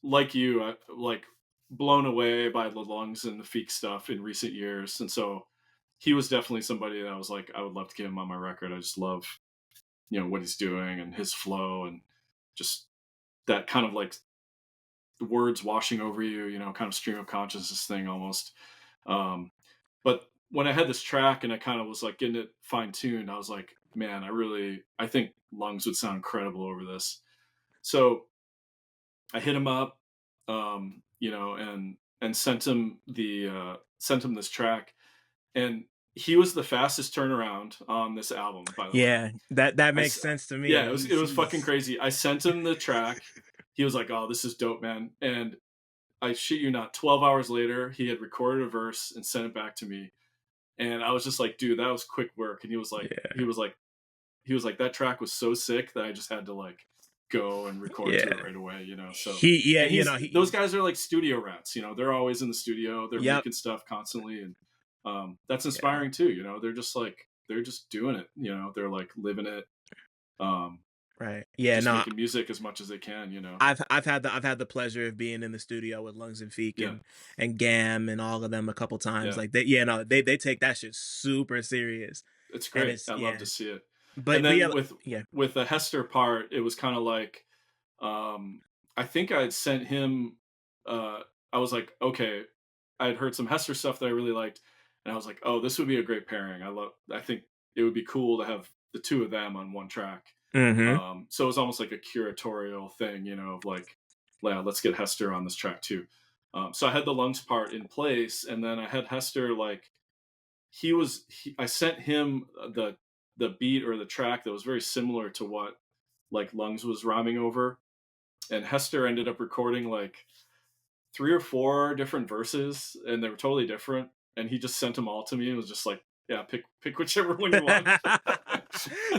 like you, like blown away by the Lungs and the Feek stuff in recent years, and so he was definitely somebody that I was like, I would love to get him on my record. I just love what he's doing and his flow, and just that kind of like the words washing over you, kind of stream of consciousness thing almost. Um, but when I had this track and I kind of was like getting it fine tuned, I was like, man, I think Lungs would sound incredible over this. So I hit him up, and sent him this track, and he was the fastest turnaround on this album. By the way, yeah, that I makes s- sense to yeah, me. it was fucking He's crazy. I sent him the track. He was like, "Oh, this is dope, man," and I shit you not, 12 hours later, he had recorded a verse and sent it back to me. And I was just like, dude, that was quick work. And yeah, he was like, that track was so sick that I just had to like go and record to it yeah. right away, So, He yeah, and those he guys are like studio rats, they're always in the studio, they're yep. making stuff constantly. And that's Yeah. inspiring too, they're just doing it, they're like living it, um, Right. Yeah, just no, making music as much as they can. I've had the pleasure of being in the studio with Lungs and Feek Yeah, and Gam and all of them a couple times. yeah. Like they yeah, no, they take that shit super serious. It's And great. it's I love yeah. to see it. And But yeah, then yeah. with the Hester part, it was kind of like, um, I think I had sent him. I was like, okay, I had heard some Hester stuff that I really liked, and I was like, oh, this would be a great pairing. I think it would be cool to have the two of them on one track. Mm-hmm. So it was almost like a curatorial thing, of like, yeah, let's get Hester on this track too. So I had the lungs part in place, and then I had Hester like I sent him the beat or the track that was very similar to what like lungs was rhyming over, and Hester ended up recording like 3 or 4 different verses, and they were totally different. And he just sent them all to me and was just like, "Yeah, pick whichever one you want."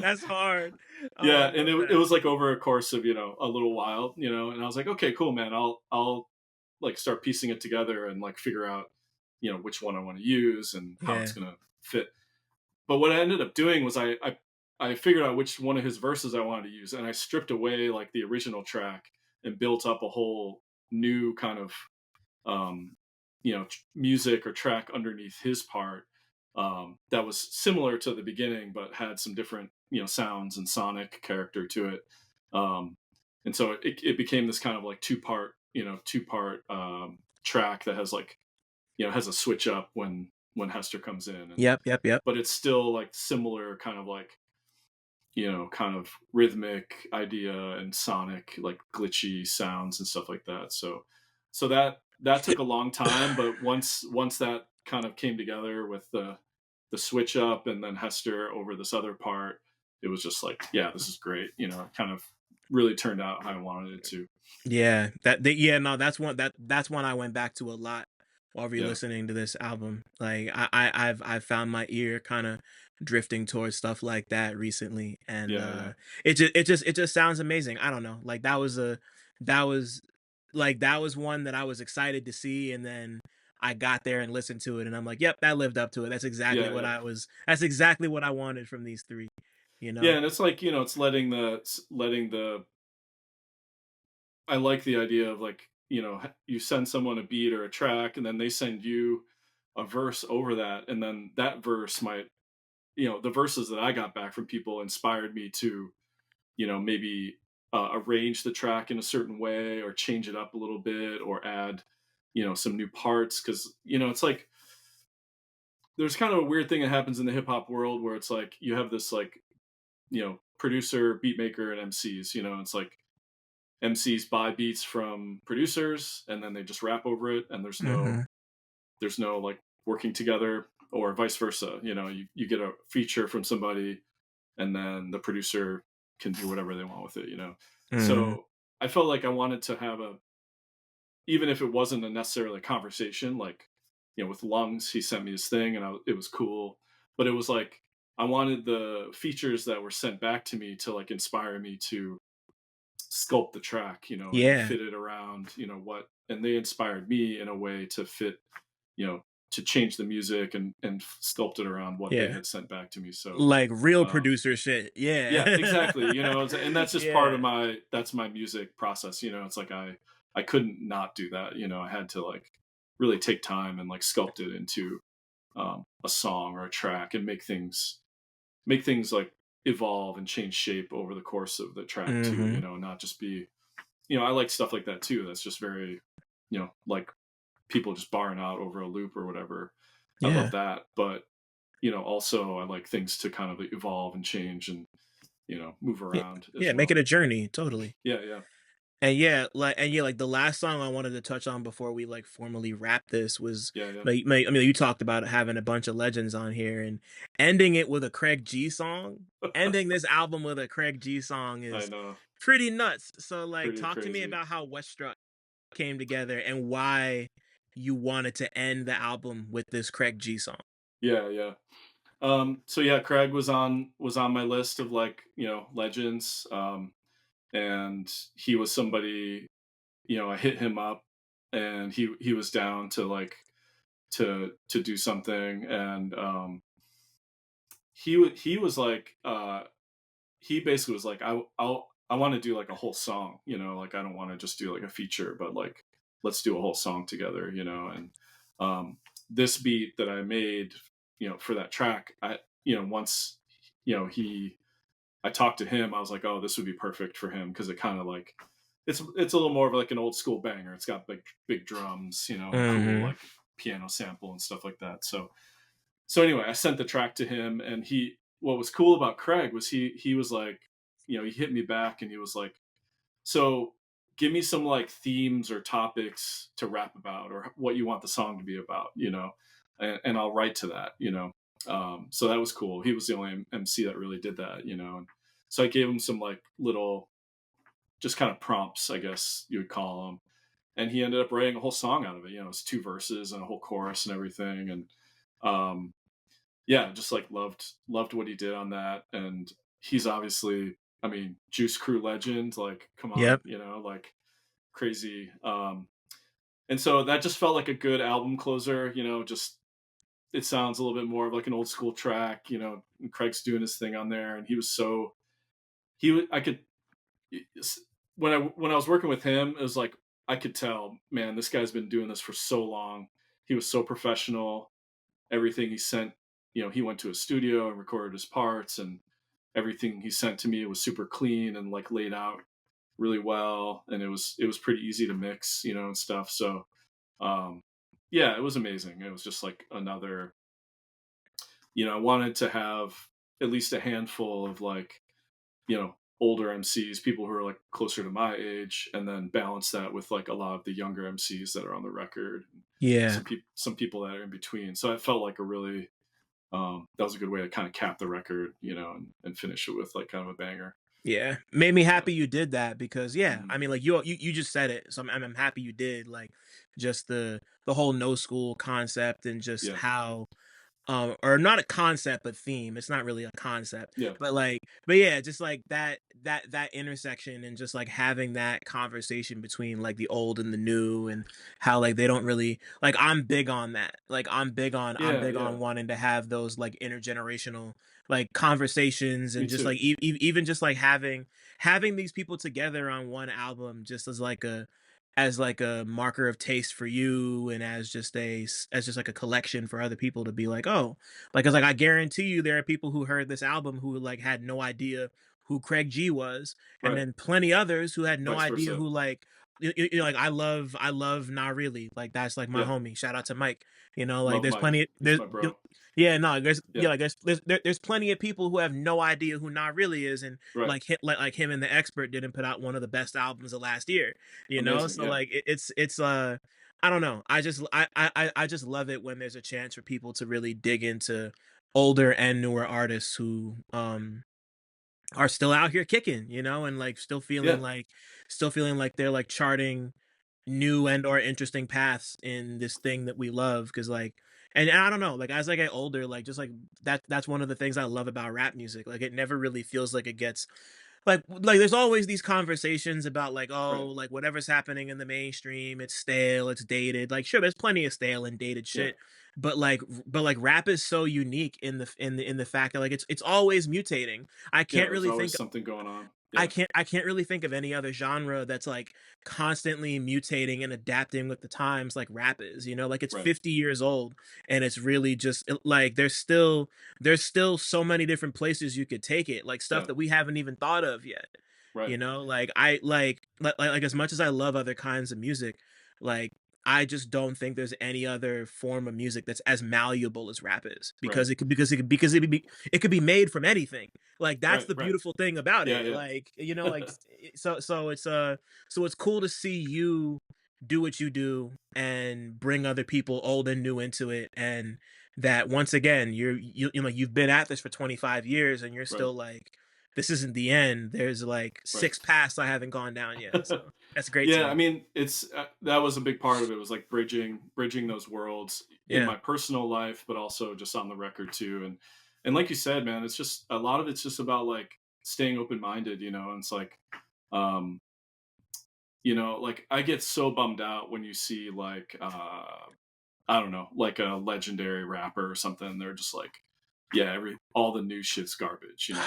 That's hard. Oh, Yeah, I and love it that. was like over a course of a little while, and I was like, "Okay, cool, man. I'll like start piecing it together and like figure out which one I want to use and how it's Yeah. gonna fit." But what I ended up doing was I figured out which one of his verses I wanted to use, and I stripped away like the original track and built up a whole new kind of um, music or track underneath his part, that was similar to the beginning, but had some different, sounds and sonic character to it. Um, and so it became this kind of like two part track that has like, has a switch up when Hester comes in, and Yep. Yep. Yep. but it's still like similar kind of like, kind of rhythmic idea and sonic, like glitchy sounds and stuff like that. So that took a long time, but once that kind of came together with the switch up and then Hester over this other part, it was just like, yeah, this is great. It kind of really turned out how I wanted it to. Yeah, no, that's one I went back to a lot while Yeah, re-listening to this album. Like I've found my ear kind of drifting towards stuff like that recently, and yeah, yeah, it just sounds amazing. I don't know, like that was that was one that I was excited to see, and then I got there and listened to it, and I'm like, yep, that lived up to it. yeah, yeah. That's exactly what I wanted from these three. You Yeah, know? and it's like, it's letting the I like the idea of like, you send someone a beat or a track, and then they send you a verse over that, and then that verse might, the verses that I got back from people inspired me to, maybe arrange the track in a certain way or change it up a little bit or add, some new parts. Cause, it's like there's kind of a weird thing that happens in the hip hop world where it's like you have this like, producer, beat maker, and MCs, it's like MCs buy beats from producers and then they just rap over it, and Mm-hmm. there's no like working together, or vice versa. You get a feature from somebody, and then the producer can do whatever they want with it. Mm-hmm. So I felt like I wanted to have even if it wasn't a necessarily conversation, like, with lungs, he sent me his thing, and it was cool, but it was like I wanted the features that were sent back to me to like inspire me to sculpt the track, and Yeah. fit it around, and they inspired me in a way to fit, to change the music and sculpt it around what they Yeah. had sent back to me. So, Like real um, producer shit. yeah, Yeah. exactly. And that's just part of Yeah. my music process. It's like I couldn't not do that. I had to like really take time and like sculpt it into a song or a track, and make things like evolve and change shape over the course of the track too. Mhm. Not just be, I like stuff like that too. That's just very, like people just barring out over a loop or whatever. I love Yeah. that, but also I like things to kind of evolve and change and move Yeah. around as Yeah, make well. it a journey, totally. Yeah, yeah, Like the last song I wanted to touch on before we like formally wrap this was yeah, yeah. I mean, you talked about having a bunch of legends on here, and ending it with a Craig G song. Ending this album with a Craig G song I is know, pretty nuts. So like pretty talk to me crazy. about how Weststruck came together and why you wanted to end the album with this Craig G song. Yeah, yeah. So yeah, Craig was on my list of like legends, and he was somebody, I hit him up, and he was down to like to do something, and he was like he basically was like, I want to do like a whole song, like I don't want to just do like a feature, but like let's do a whole song together, and this beat that I made, for that track, once he I talked to him, I was like, oh, this would be perfect for him, because it kind of like it's a little more of like an old school banger. It's got big drums, and cool Mhm. like piano sample and stuff like that. So so anyway, I sent the track to him, and what was cool about Craig was he was like, he hit me back, and he was like, so give me some like themes or topics to rap about, or what you want the song to be about, and I'll write to that. So that was cool. He was the only MC that really did that. And so I gave him some like little, just kind of prompts, I guess you would call them. And he ended up writing a whole song out of it. It's 2 verses and a whole chorus and everything. And yeah, just like loved what he did on that. And he's obviously, I mean, Juice Crew legend. Like, come on, Yep. like crazy. And so that just felt like a good album closer. Just it sounds a little bit more of like an old school track. And Craig's doing his thing on there, and he was so he was. I could when I was working with him, it was like I could tell, man, this guy's been doing this for so long. He was so professional. Everything he sent, he went to a studio and recorded his parts, and everything he sent to me was super clean and like laid out really well, and it was pretty easy to mix, and stuff. So yeah, it was amazing. It was just like another, I wanted to have at least a handful of like, older MCs, people who are like closer to my age, and then balance that with like a lot of the younger MCs that are on the record, and Yeah. some people that are in between. So I felt like a really that was a good way to kind of cap the record, and finish it with like kind of a banger. Yeah, made me Yeah. happy you did that because yeah, Mhm. I mean, like you just said it, so I'm happy you did. Like, just the whole no school concept and just Yeah. how or not a concept but theme, it's not really a concept, Yeah. but yeah, just like that intersection and just like having that conversation between like the old and the new, and how like they don't really like, I'm big on that, like I'm Yeah. big Yeah. on wanting to have those like intergenerational like conversations, Me and just too. like even just like having these people together on one album, just as like a marker of taste for you, and as just like a collection for other people to be like, oh, like, cause like I guarantee you there are people who heard this album who like had no idea who Craig G was, and Right. then plenty others who had no Vice idea versa. who like like I love Not Really, like that's like my Yeah. homie, shout out to Mike, like Love there's Mike. plenty He's my bro. yeah, no, there's Yeah. like there's plenty of people who have no idea who Not Really is, and Right. like like him and The Expert didn't put out one of the best albums of last year, Amazing. so Yeah. like it's I don't know, I just love it when there's a chance for people to really dig into older and newer artists who are still out here kicking, and like Yeah. still feeling like they're like charting new and or interesting paths in this thing that we love, because like, and I don't know, like as I get older, like just like that's one of the things I love about rap music, like it never really feels like it gets like there's always these conversations about like, oh, Right. like whatever's happening in the mainstream, it's stale, it's dated, like sure there's plenty of stale and dated Yeah. shit, but like rap is so unique in the fact that like it's always mutating. I Yeah. can't There's really always think something going on. I Yeah. can't really think of any other genre that's like constantly mutating and adapting with the times like rap is, like it's Right. 50 years old, and it's really just like there's still so many different places you could take it, like stuff Yeah. that we haven't even thought of yet. Right. Like I like as much as I love other kinds of music, like I just don't think there's any other form of music that's as malleable as rap is, Right. it could be made from anything. Like that's Right. the Right. beautiful thing about Yeah. it. Yeah. Like, so it's cool to see you do what you do and bring other people old and new into it, and that once again you've been at this for 25 years and you're Right. still like, this isn't the end. There's like Right. six paths I haven't gone down yet. So that's great to Yeah, I me. mean, it's that was a big part of it, was like bridging those worlds in Yeah. my personal life, but also just on the record too. And like you said, man, it's just a lot of it's just about like staying open minded, and it's like, um, like I get so bummed out when you see like I don't know, like a legendary rapper or something. They're just like, yeah, all the new shit's garbage. Like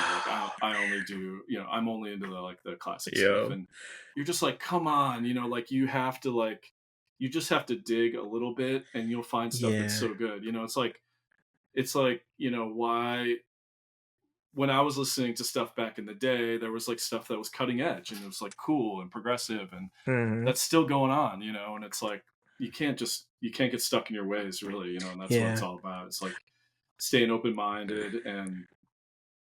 I only do, I'm only into the classic stuff, Yo. and you're just like, come on, like you have to like, you just have to dig a little bit, and you'll find stuff that's Yeah. so good. It's like why when I was listening to stuff back in the day, there was like stuff that was cutting edge and it was like cool and progressive, and Mhm. that's still going on, and it's like you can't get stuck in your ways, really, and that's what it's Yeah. all about. It's like staying open-minded and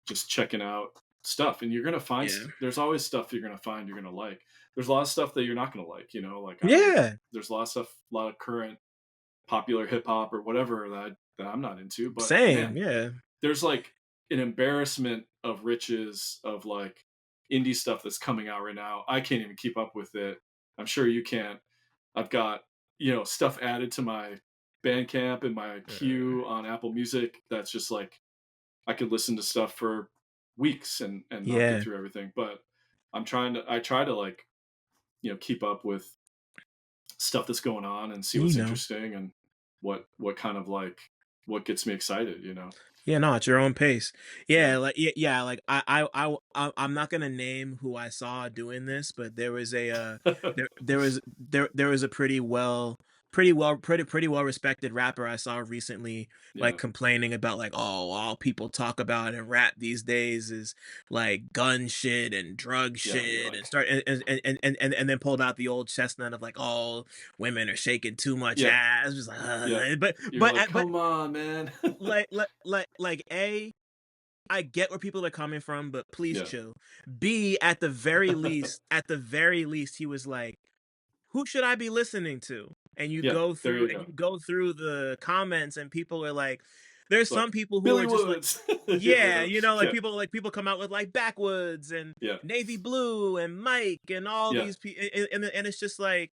just checking out stuff. And you're gonna find Yeah. there's always stuff you're gonna find you're gonna like. There's a lot of stuff that you're not gonna like, you know, like Yeah. there's a lot of stuff, a lot of current popular hip hop or whatever that I'm not into. But Same. man, Yeah. there's like an embarrassment of riches of like indie stuff that's coming out right now. I can't even keep up with it. I'm sure you can't. I've got, stuff added to my Bandcamp and my Uh, queue on Apple Music that's just like I could listen to stuff for weeks and not get yeah. through everything. But I try to like, keep up with stuff that's going on and see You what's know. interesting and what kind of like what gets me excited. Yeah, no, at your own pace. Yeah. Yeah, like yeah, like I'm not gonna name who I saw doing this, but there was a there was a pretty well respected rapper I saw recently, like Yeah. complaining about like, oh, all people talk about in rap these days is like gun shit and drug Yeah. You're shit, and like, start and then pulled out the old chestnut of like, oh, women are shaking too much yeah, ass. Just like, yeah. but You're like, but come on, man. I get where people are coming from, but please Yeah. chill. B, at the very least, he was like, who should I be listening to? Yeah. There you And go. you go through the comments and people are like, there's It's some like people who Billy are just like, Woods. Yeah. yeah, Whatever. like Yeah. people come out with like Backwoods and Yeah. Navy Blue and Mike and all Yeah. these people, and it's just like,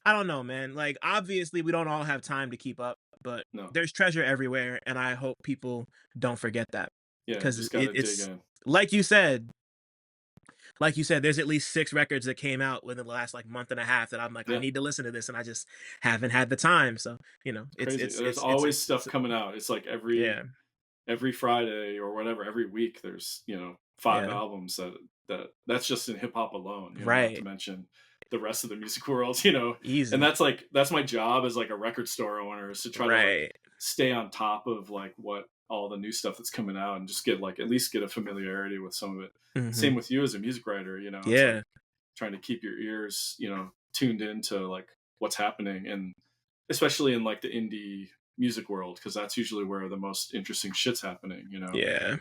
I don't know, man. Like obviously we don't all have time to keep up, but No. there's treasure everywhere, and I hope people don't forget that Yeah. You because just gotta dig it's in. like you said, there's at least 6 records that came out within the last like month and a half that I'm like, I Yeah. need to listen to this, and I just haven't had the time. So Crazy. There's always stuff coming out. It's like yeah, every Friday or whatever, every week there's, 5 yeah, albums that's just in hip hop alone, not to right, mention the rest of the music world. And easy, that's my job as like a record store owner is to try to like right, stay on top of like what all the new stuff that's coming out and just get like at least get a familiarity with some of it. hmm Same with you as a music writer, it's yeah, like trying to keep your ears, tuned into like what's happening and especially in like the indie music world because that's usually where the most interesting shit's happening. yeah,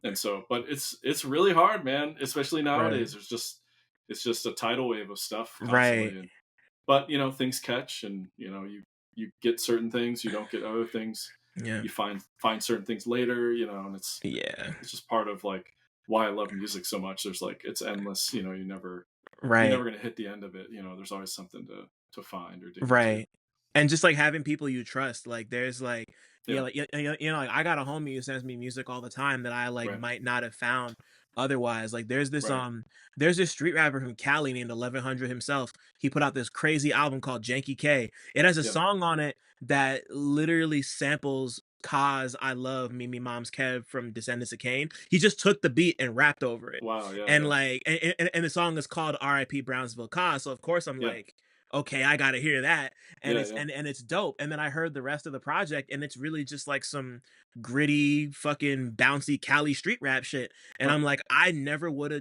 And so but it's really hard, man, especially right, nowadays. It's just a tidal wave of stuff right, constantly. And but things catch and you get certain things, you don't get other things, yeah, you find certain things later, and yeah, it's just part of like why I love music so much. There's like it's endless, you're right. never gonna hit the end of it. There's always something to find or dig into. Right. And just, like, having people you trust, like, there's, like yeah, Yeah. like, like, I got a homie who sends me music all the time that I, like, Right. might not have found otherwise. Like, Right. there's this street rapper from Cali named 1100 himself. He put out this crazy album called Janky K. It has a Yeah. song on it that literally samples Kaz I Love Me Me Mom's Kev from Descendants of Cain. He just took the beat and rapped over it. Wow. Yeah. And, Yeah. like and the song is called R.I.P. Brownsville Kaz, so of course I'm Yeah. like, "Okay, I gotta hear that." And Yeah. Yeah. it's dope. And then I heard the rest of the project, and it's really just like some gritty, fucking bouncy Cali street rap shit. And Huh. I'm like, I never would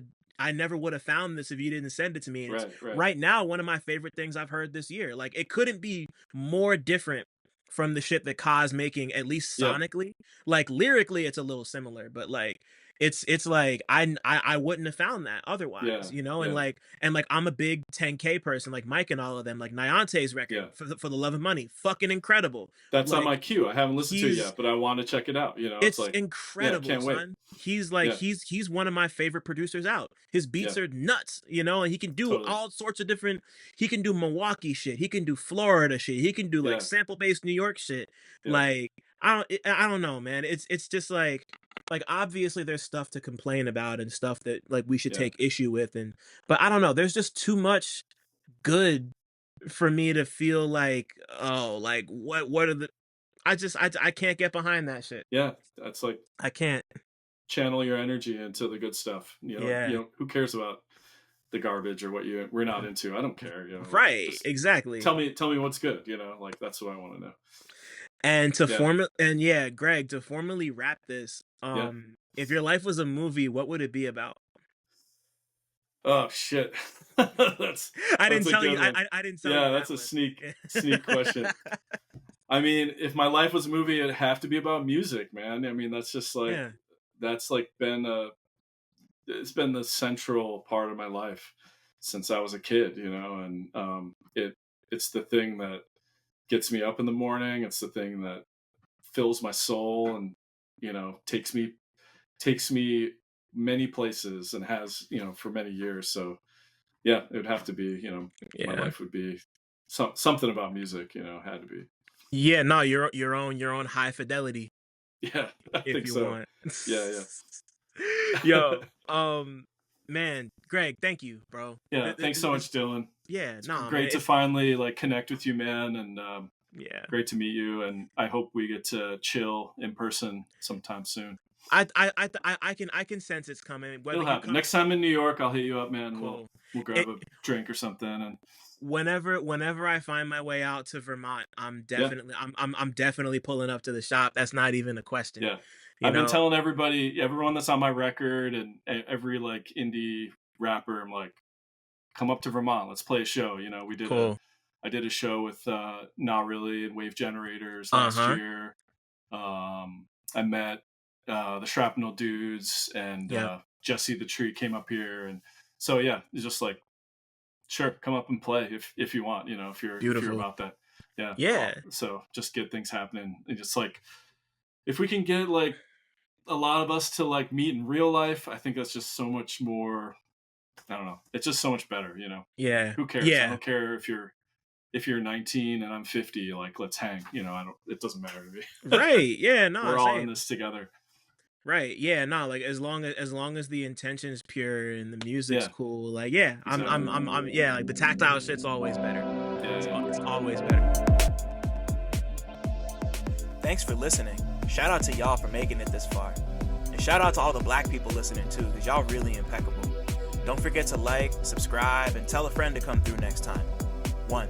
have found this if you didn't send it to me. And it's Right. Right. right now one of my favorite things I've heard this year. Like it couldn't be more different from the shit that Ka's making, at least Yeah. sonically. Like lyrically, it's a little similar, but like it's like I wouldn't have found that otherwise, Yeah. and Yeah. like I'm a big 10K person, like Mike and all of them, like Nyante's record Yeah. for the love of money, fucking incredible. That's on Like my queue. I haven't listened to it he's yet, but I want to check it out. It's it's like, yeah, incredible, can't wait. son. He's like Yeah. he's one of my favorite producers out. His Yeah. beats are nuts, and he can do Totally. all sorts of different. He can do Milwaukee shit. He can do Florida shit. He can do like Yeah. sample based New York shit. Yeah. Like I don't know, man. It's just like obviously there's stuff to complain about and stuff that like we should Yeah. take issue with, and but I don't know. There's just too much good for me to feel like, oh, like what are the I can't get behind that shit. Yeah. That's like I can't. channel your energy into the good stuff. Yeah. Who cares about the garbage or what we're not into? I don't care. Like Right, just exactly. tell me what's good. Like that's what I want to know. And to Yeah. form and yeah, Greg, to formally wrap this, Yeah. if your life was a movie, what would it be about? Oh shit. that's I that's didn't a tell you. good one. I didn't tell Yeah, you that's that a one. sneak question. I mean, if my life was a movie, it'd have to be about music, man. I mean, that's just like Yeah. that's like been a it's been the central part of my life since I was a kid, and it's the thing that gets me up in the morning. It's the thing that fills my soul and takes me many places and has for many years. So yeah, it would have to be my Yeah. life would be something about music. Had to be. Yeah, no, your own high fidelity Yeah, I if think you so. want. Yeah, Yo, yeah. man, Greg, thank you, bro. Yeah, thanks so much, Dylan. Yeah, It's nah, man, great to finally like connect with you, man, and yeah. great to meet you. And I hope we get to chill in person sometime soon. I can sense it's coming. Whether It'll you happen come, next time in New York. I'll hit you up, man. We'll cool. we'll It, grab a drink or something, and whenever I find my way out to Vermont, I'm yeah, definitely I'm definitely pulling up to the shop. That's not even a question. yeah. You I've been know, telling everyone that's on my record, and every like indie rapper, I'm like, come up to Vermont. Let's play a show. cool. I did a show with Not Really and Wave Generators last Uh-huh. year. I met the Shrapnel dudes, and Yep. Jesse the Tree came up here, and so yeah, it's just like, sure, come up and play if you want, if you're Beautiful. about that. Yeah. Yeah. So just get things happening, and just like if we can get like a lot of us to like meet in real life, I think that's just so much more. I don't know. It's just so much better. Yeah. Who cares? I Yeah. don't care if you're 19 and I'm 50. Like, let's hang. I don't. It doesn't matter to me. Right. Yeah, no, We're all in same. this together. Right. Yeah, no, like as long as the intention's pure and the music's Yeah. cool, like yeah, Exactly. yeah, like the tactile shit's always better. Yeah. It's always better. Thanks for listening. Shout out to y'all for making it this far. And shout out to all the black people listening too, because y'all really impeccable. Don't forget to like, subscribe, and tell a friend to come through next time. 1.